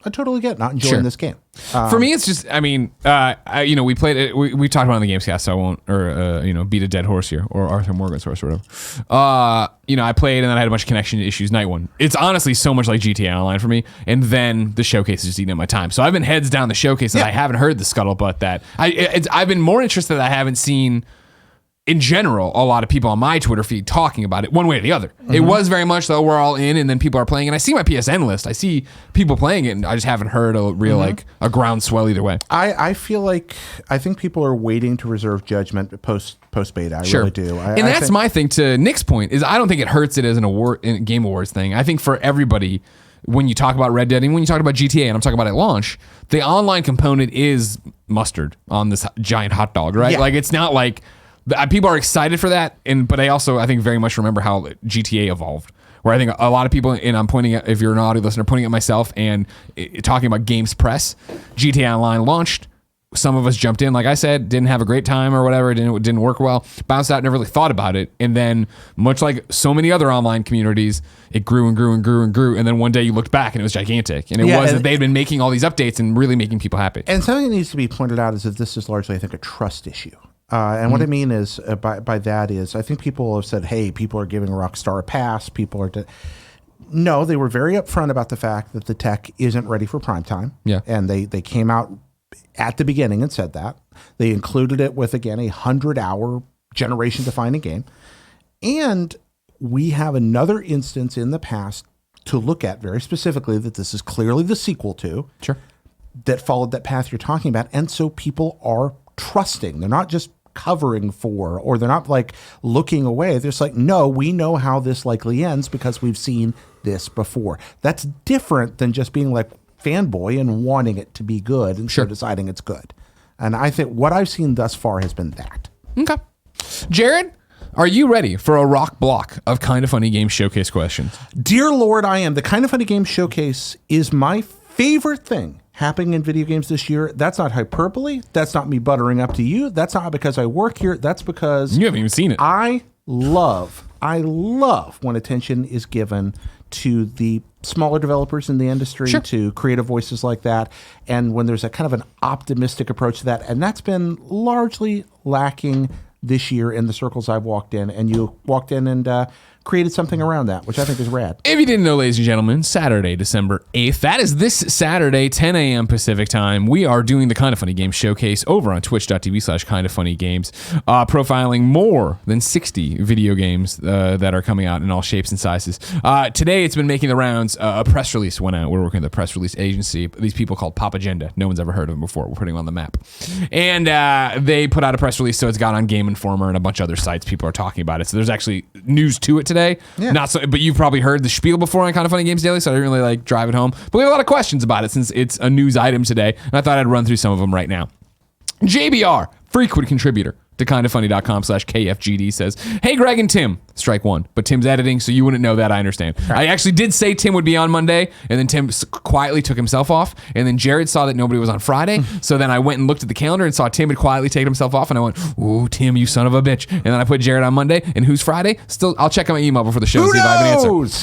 I totally get not enjoying this game. For me, it's just, I mean, we played it. We talked about it on the Gamescast, so I won't, beat a dead horse here, or Arthur Morgan's horse or whatever. I played and then I had a bunch of connection issues night one. It's honestly so much like GTA Online for me. And then the showcase is just eating up my time. So I've been heads down the showcase and I haven't heard the scuttlebutt that I've been more interested that I haven't seen in general, a lot of people on my Twitter feed talking about it one way or the other. It was very much though we're all in and then people are playing, and I see my PSN list. I see people playing it and I just haven't heard a real like a groundswell either way. I feel like I think people are waiting to reserve judgment post beta. I really do. That's my thing. To Nick's point is I don't think it hurts it as an award game awards thing. I think for everybody, when you talk about Red Dead and when you talk about GTA, and I'm talking about at launch, the online component is mustard on this giant hot dog, right? Yeah. Like it's not like people are excited for that, but I also I think very much remember how GTA evolved. Where I think a lot of people, and I'm pointing at, if you're an audio listener, pointing at myself and talking about Games Press, GTA Online launched. Some of us jumped in, like I said, didn't have a great time or whatever, didn't work well, bounced out, never really thought about it, and then much like so many other online communities, it grew and grew and grew and grew, and then one day you looked back and it was gigantic, and it was that they'd been making all these updates and really making people happy. And something that needs to be pointed out is that this is largely, I think, a trust issue. And what I mean is by that is I think people have said, hey, people are giving Rockstar a pass. People are no, they were very upfront about the fact that the tech isn't ready for prime time. Yeah. And they came out at the beginning and said that. They included it with, again, 100-hour generation-defining game. And we have another instance in the past to look at very specifically that this is clearly the sequel to. Sure. That followed that path you're talking about. And so people are trusting. They're not just covering for, or they're not like looking away. They're just like, no, we know how this likely ends because we've seen this before. That's different than just being like fanboy and wanting it to be good and so deciding it's good. And I think what I've seen thus far has been that. Okay. Jared, are you ready for a rock block of Kinda Funny Games Showcase questions? Dear Lord, I am. The Kinda Funny Games Showcase is my favorite thing happening in video games this year. That's not hyperbole. That's not me buttering up to you. That's not because I work here. That's because you haven't even seen it. I love when attention is given to the smaller developers in the industry, to creative voices like that, and when there's a kind of an optimistic approach to that. And that's been largely lacking this year in the circles I've walked in, and you walked in and created something around that, which I think is rad. If you didn't know, ladies and gentlemen, Saturday, December 8th, that is this Saturday, 10 a.m. Pacific time, we are doing the Kinda Funny Games Showcase over on twitch.tv/KindaFunnyGames, profiling more than 60 video games that are coming out in all shapes and sizes. Today, it's been making the rounds. A press release went out. We're working with a press release agency. These people called Pop Agenda. No one's ever heard of them before. We're putting them on the map. And they put out a press release, so it's got on Game Informer and a bunch of other sites. People are talking about it. So there's actually news to it today. Not so, but you've probably heard the spiel before on Kinda Funny Games Daily, so I didn't really like drive it home. But we have a lot of questions about it since it's a news item today, and I thought I'd run through some of them right now. JBR, frequent contributor to kindafunny.com/KFGD says, hey, Greg and Tim, strike one, but Tim's editing, so you wouldn't know that, I understand. I actually did say Tim would be on Monday, and then Tim quietly took himself off, and then Jared saw that nobody was on Friday, so then I went and looked at the calendar and saw Tim had quietly taken himself off, and I went, ooh, Tim, you son of a bitch. And then I put Jared on Monday, and who's Friday? Still, I'll check on my email before the show and see if I have an answer.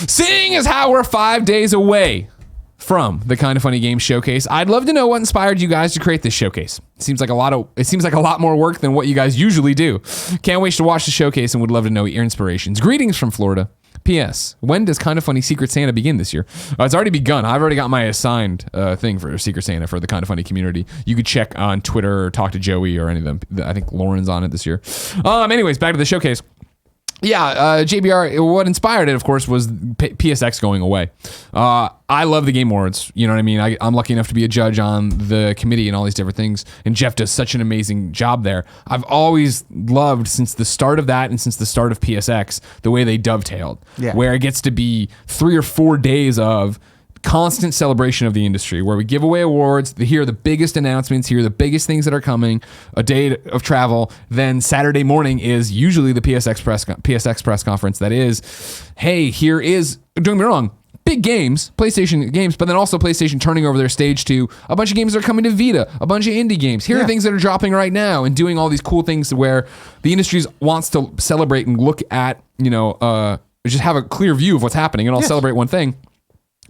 Seeing as how we're 5 days away from the Kinda Funny Games Showcase, I'd love to know what inspired you guys to create this showcase. It seems like a lot more work than what you guys usually do. Can't wait to watch the showcase and would love to know your inspirations. Greetings from Florida. P.S. When does Kind of Funny Secret Santa begin this year? It's already begun. I've already got my assigned thing for Secret Santa for the Kind of Funny community. You could check on Twitter or talk to Joey or any of them. I think Lauren's on it this year. Anyways, back to the showcase. Yeah, JBR, what inspired it, of course, was PSX going away. I love the Game Awards. You know what I mean? I'm lucky enough to be a judge on the committee and all these different things. And Geoff does such an amazing job there. I've always loved, since the start of that and since the start of PSX, the way they dovetailed. Yeah. Where it gets to be 3 or 4 days of constant celebration of the industry, where we give away awards, hear the biggest announcements, hear the biggest things that are coming, a day of travel. Then Saturday morning is usually the PSX press conference. That is, hey, here is, don't get me wrong, big games, PlayStation games, but then also PlayStation turning over their stage to a bunch of games that are coming to Vita, a bunch of indie games. Here are things that are dropping right now, and doing all these cool things where the industry wants to celebrate and look at, just have a clear view of what's happening and all celebrate one thing.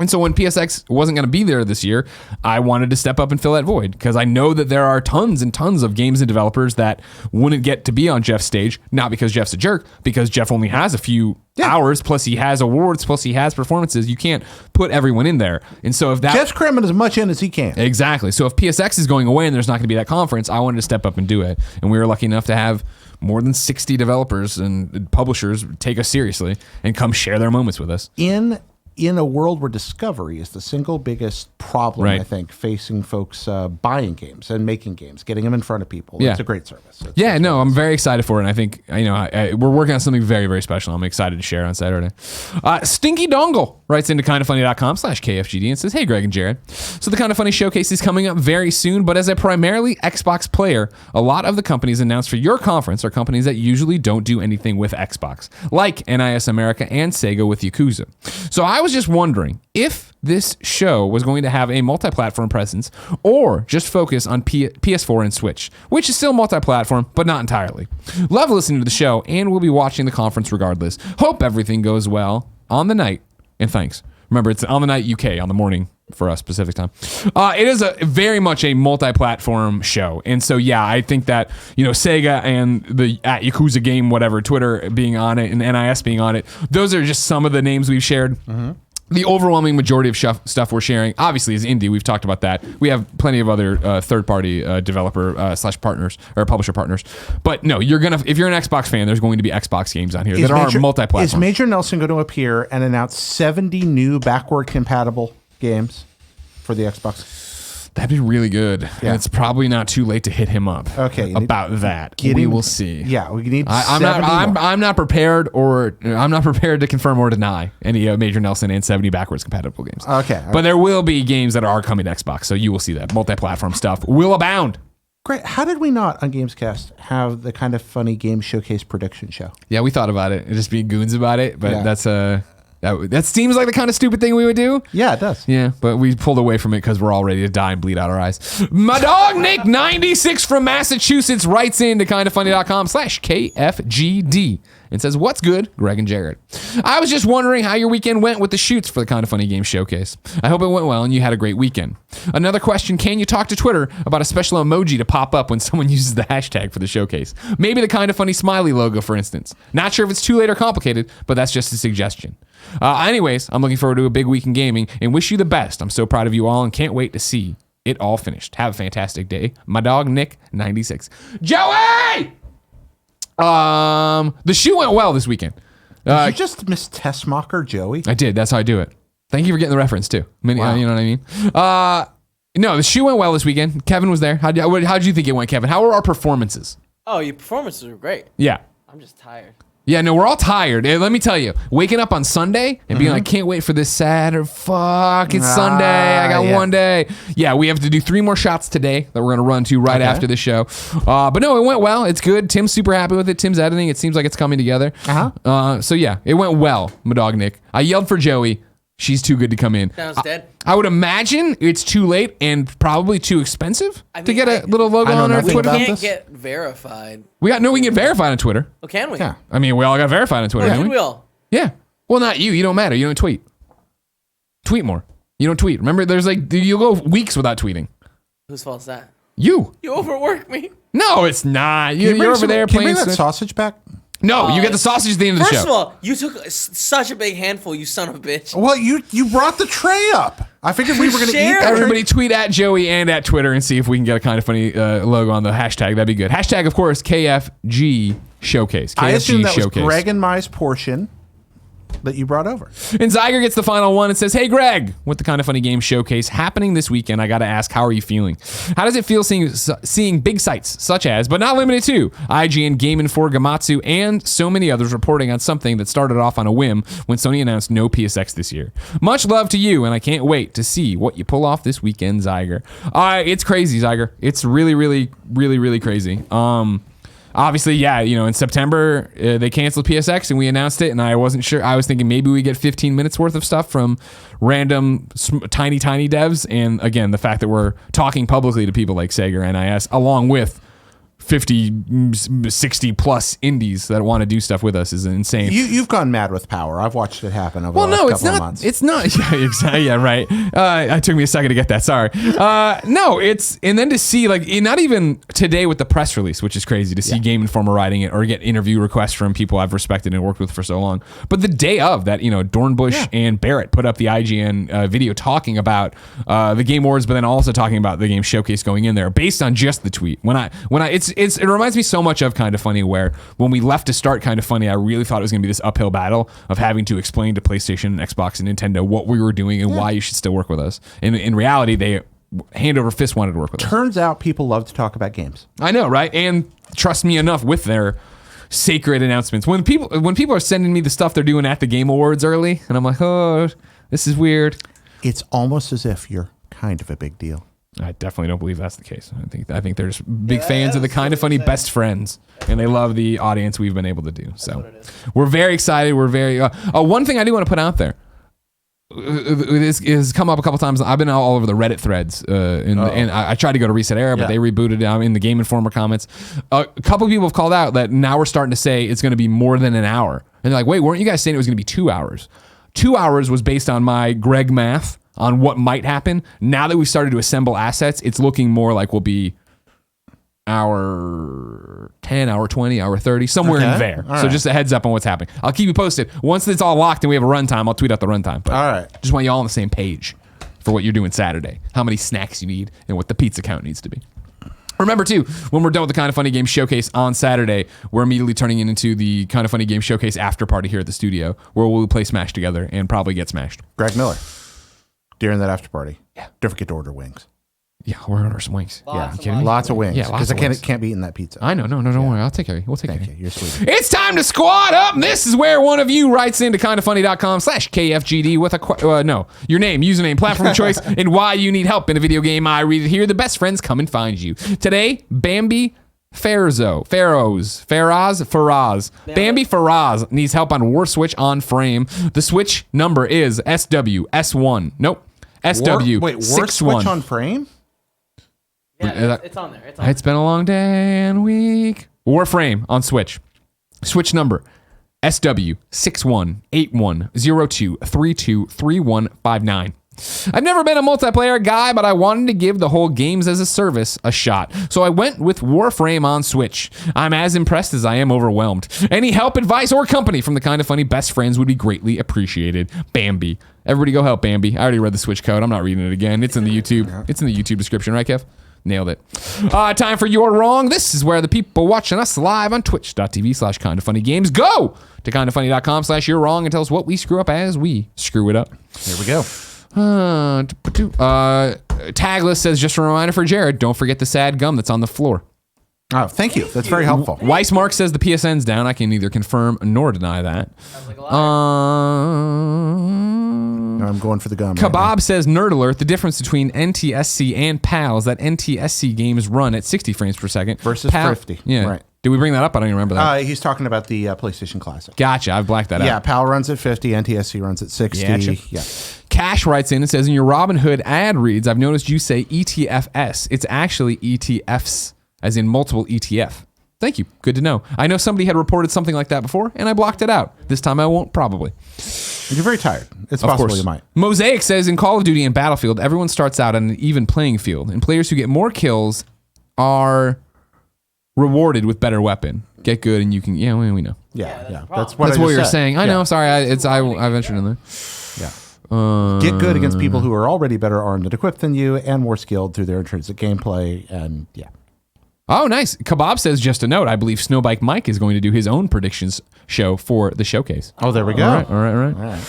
And so when PSX wasn't going to be there this year, I wanted to step up and fill that void, because I know that there are tons and tons of games and developers that wouldn't get to be on Geoff's stage, not because Geoff's a jerk, because Geoff only has a few hours, plus he has awards, plus he has performances. You can't put everyone in there. And so if that... Geoff's cramming as much in as he can. Exactly. So if PSX is going away and there's not going to be that conference, I wanted to step up and do it. And we were lucky enough to have more than 60 developers and publishers take us seriously and come share their moments with us. In a world where discovery is the single biggest problem, I think, facing folks buying games and making games, getting them in front of people. It's a great service. I'm very excited for it. And I think, we're working on something very, very special. I'm excited to share on Saturday. StinkyDongle writes into kindoffunny.com/KFGD and says, hey, Greg and Jared. So the Kind of Funny Showcase is coming up very soon, but as a primarily Xbox player, a lot of the companies announced for your conference are companies that usually don't do anything with Xbox, like NIS America and Sega with Yakuza. So I was just wondering if this show was going to have a multi-platform presence or just focus on PS4 and Switch, which is still multi-platform, but not entirely. Love listening to the show, and we'll be watching the conference regardless. Hope everything goes well on the night, and thanks. Remember, it's on the night UK, on the morning for us, Pacific time. It is very much a multi-platform show. And so, I think that, Sega and the at Yakuza game, whatever, Twitter being on it and NIS being on it, those are just some of the names we've shared. Mm-hmm. The overwhelming majority of stuff we're sharing, obviously, is indie. We've talked about that. We have plenty of other third-party developer / partners or publisher partners. But no, if you're an Xbox fan, there's going to be Xbox games on here that are multi-platform. Is Major Nelson going to appear and announce 70 new backward-compatible games for the Xbox? That'd be really good. Yeah. And it's probably not too late to hit him up about that. We will see. Yeah, we need I'm not prepared to confirm or deny any Major Nelson and 70 backwards compatible games. Okay. But there will be games that are coming to Xbox, so you will see that. Multi-platform stuff will abound. Great. How did we not on Gamescast have the Kind of Funny game showcase prediction show? Yeah, we thought about it. Just being goons about it, but that's that seems like the kind of stupid thing we would do. Yeah, it does. Yeah, but we pulled away from it because we're all ready to die and bleed out our eyes. My dog Nick 96 from Massachusetts writes in to kindoffunny.com/KFGD and says, what's good, Greg and Jared? I was just wondering how your weekend went with the shoots for the Kind of Funny Game Showcase. I hope it went well and you had a great weekend. Another question, can you talk to Twitter about a special emoji to pop up when someone uses the hashtag for the showcase? Maybe the Kind of Funny smiley logo, for instance. Not sure if it's too late or complicated, but that's just a suggestion. Anyways, I'm looking forward to a big week in gaming and wish you the best. I'm so proud of you all and can't wait to see it all finished. Have a fantastic day. My dog, Nick, 96. Joey! The shoot went well this weekend. Did you just miss Tessmacher, Joey? I did. That's how I do it. Thank you for getting the reference, too. Wow. You know what I mean? No, the shoot went well this weekend. Kevin was there. How'd you think it went, Kevin? How were our performances? Oh, your performances were great. Yeah. I'm just tired. Yeah, no, we're all tired. Let me tell you, waking up on Sunday and being like, can't wait for this Saturday. Fuck, it's Sunday. I got one day. Yeah, we have to do 3 more shots today that we're going to run to right after the show. But no, it went well. It's good. Tim's super happy with it. Tim's editing. It seems like it's coming together. So yeah, it went well, my dog Nick. I yelled for Joey. She's too good to come in. Sounds dead. I would imagine it's too late and probably too expensive to get a little logo on our Twitter. We can't get verified. We can get verified on Twitter. Oh, can we? Yeah. I mean, we all got verified on Twitter, didn't we? We all. Yeah. Well, not you. You don't matter. You don't tweet. Tweet more. You don't tweet. Remember, you'll go weeks without tweeting. Whose fault is that? You. You overwork me. No, it's not. You're over there playing. Can you bring that sausage back? No, you get the sausage at the end of the show. First of all, you took such a big handful, you son of a bitch. Well, you brought the tray up. I figured we were going to eat Share. that. Everybody tweet at Joey and at Twitter and see if we can get a kind of funny logo on the hashtag. That'd be good. Hashtag, of course, KFG Showcase. KFG I assume that Showcase. was Greg and Mai's portion that you brought over. And Xyger gets the final one and says, "Hey, Greg, with the Kind of Funny Game Showcase happening this weekend, I got to ask, how are you feeling? How does it feel seeing big sites such as, but not limited to, IGN, Game Informer, Gamatsu, and so many others reporting on something that started off on a whim when Sony announced no PSX this year? Much love to you, and I can't wait to see what you pull off this weekend, Xyger." It's crazy, Xyger. It's really, really, really, really crazy. Obviously, yeah, in September, they canceled PSX and we announced it, and I wasn't sure. I was thinking maybe we get 15 minutes worth of stuff from random tiny devs. And again, the fact that we're talking publicly to people like Sega or NIS, along with 50, 60 plus indies that want to do stuff with us is insane. You've gone mad with power. I've watched it happen over the last couple of months. It's not. Yeah, exactly. Yeah, right. It took me a second to get that. Sorry. No, and then to see not even today with the press release, which is crazy to see Game Informer writing it or get interview requests from people I've respected and worked with for so long. But the day of that, Dornbush and Barrett put up the IGN video talking about the Game Awards, but then also talking about the Game Showcase going in there based on just the tweet. It reminds me so much of Kind of Funny, where when we left to start Kind of Funny, I really thought it was going to be this uphill battle of having to explain to PlayStation, Xbox, and Nintendo what we were doing and why you should still work with us. And in reality, they hand over fist wanted to work with us. Turns out people love to talk about games. I know, right? And trust me enough with their sacred announcements. When people are sending me the stuff they're doing at the Game Awards early, and I'm like, oh, this is weird. It's almost as if you're kind of a big deal. I definitely don't believe that's the case. I think they're just big fans of the Kind of Funny best friends, and they love the audience we've been able to do. So we're very excited. We're very one thing I do want to put out there. This has come up a couple times. I've been all over the Reddit threads, and I tried to go to Reset Era, but they rebooted it. I'm in the Game Informer comments. A couple of people have called out that now we're starting to say it's going to be more than an hour, and they're like, "Wait, weren't you guys saying it was going to be 2 hours?" 2 hours was based on my Greg math on what might happen. Now that we've started to assemble assets, it's looking more like we'll be hour 10, hour 20, hour 30, somewhere in there. All so just a heads up on what's happening. I'll keep you posted. Once it's all locked and we have a runtime, I'll tweet out the runtime. But all right. Just want you all on the same page for what you're doing Saturday, how many snacks you need, and what the pizza count needs to be. Remember, too, when we're done with the Kind of Funny Game Showcase on Saturday, we're immediately turning it into the Kind of Funny Game Showcase after party here at the studio, where we'll play Smash together and probably get smashed. Greg Miller. During that after party. Yeah. Don't forget to order wings. Yeah, we're ordering some wings. Lots kidding me? Lots of wings. Yeah, lots of wings. Can't be eating that pizza. I know. No, don't worry. I'll take care of you. We'll take care of you. You're sweet. It's time to squad up. This is where one of you writes into kindoffunny.com/KFGD with your name, username, platform of choice, and why you need help in a video game. I read it here. The best friends come and find you. Today, BambiFeroz. BambiFeroz needs help on War Switch on frame. The Switch number is SWS1. Nope. SW61. War Switch on frame? Yeah, it's on there. It's been a long day and week. Warframe on Switch. Switch number SW618102323159. I've never been a multiplayer guy, but I wanted to give the whole games as a service a shot. So I went with Warframe on Switch. I'm as impressed as I am overwhelmed. Any help, advice, or company from the Kind of Funny best friends would be greatly appreciated. Bambi. Everybody go help Bambi. I already read the Switch code. I'm not reading it again. It's in the YouTube. It's in the YouTube description, right, Kev? Nailed it. Time for You're Wrong. This is where the people watching us live on twitch.tv/kindoffunnygames go to kindoffunny.com/you're wrong and tell us what we screw up as we screw it up. Here we go. Tagless says, just a reminder for Jared, don't forget the sad gum that's on the floor. Oh, thank you. That's very helpful. Weissmark says the PSN's down. I can neither confirm nor deny that. Sounds like a No, I'm going for the gum. Kebab says, nerd alert, the difference between NTSC and PAL is that NTSC games run at 60 frames per second. Versus 50. Yeah. Right. Did we bring that up? I don't even remember that. He's talking about the PlayStation Classic. Gotcha. I've blacked that out. Yeah, PAL runs at 50, NTSC runs at 60. Gotcha. Yeah. Cash writes in and says, in your Robinhood ad reads, I've noticed you say ETFS. It's actually ETFs, as in multiple ETF. Thank you. Good to know. I know somebody had reported something like that before, and I blocked it out. This time I won't, probably. You're very tired. It's Of possible course. you might. Mosaic says, in Call of Duty and Battlefield, everyone starts out on an even playing field, and players who get more kills are rewarded with better weapon. Get good and you can... Yeah, we know. Yeah, the yeah. problem. That's what That's I what just you're said. saying. I Yeah. know. Sorry, I ventured in there. Yeah. Get good against people who are already better armed and equipped than you and more skilled through their intrinsic gameplay. And yeah. Oh, nice. Kebab says, just a note, I believe Snowbike Mike is going to do his own predictions show for the showcase. Oh, there we go. All right.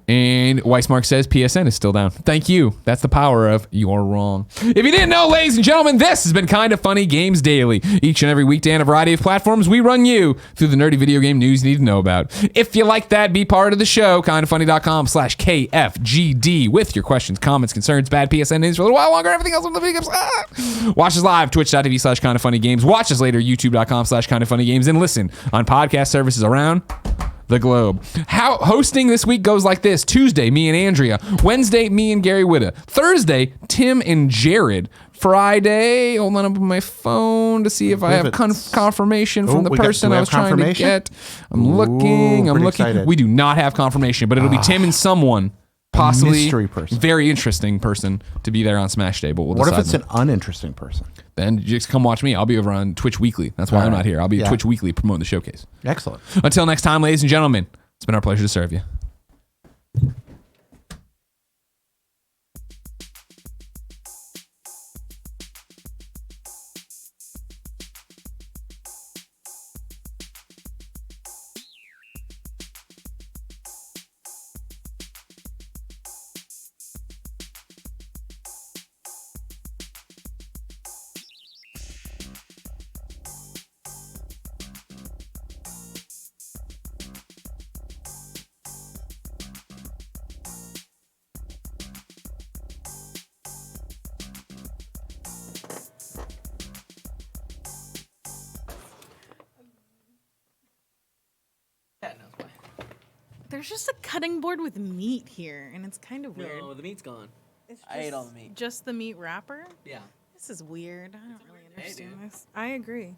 And Weissmark says PSN is still down. Thank you. That's the power of you're wrong. If you didn't know, ladies and gentlemen, this has been Kind of Funny Games Daily. Each and every weekday on a variety of platforms, we run you through the nerdy video game news you need to know about. If you like that, be part of the show. kindoffunny.com/KFGD with your questions, comments, concerns, bad PSN names for a little while longer. Everything else on the video games. Watch us live, twitch.tv/kindoffunnygames. Watch us later, youtube.com/kindoffunnygames. And listen on podcast services around the globe. How hosting this week goes like this: Tuesday, me and Andrea. Wednesday, me and Gary Witta. Thursday, Tim and Jared. Friday, hold on, I'm on my phone to see if I have confirmation from the person I was trying to get. I'm looking. Excited. We do not have confirmation, but it'll be Tim and someone. Possibly mystery person. Very interesting person to be there on Smash Day, but we'll What if decide it's then. an uninteresting person? Then just come watch me. I'll be over on Twitch Weekly. That's why I'm not here. I'll be at Twitch Weekly promoting the showcase. Excellent. Until next time, ladies and gentlemen, it's been our pleasure to serve you. There's just a cutting board with meat here, and it's kind of weird. No, the meat's gone. It's I ate all the meat. Just the meat wrapper? Yeah. This is weird. I don't really understand this. I agree.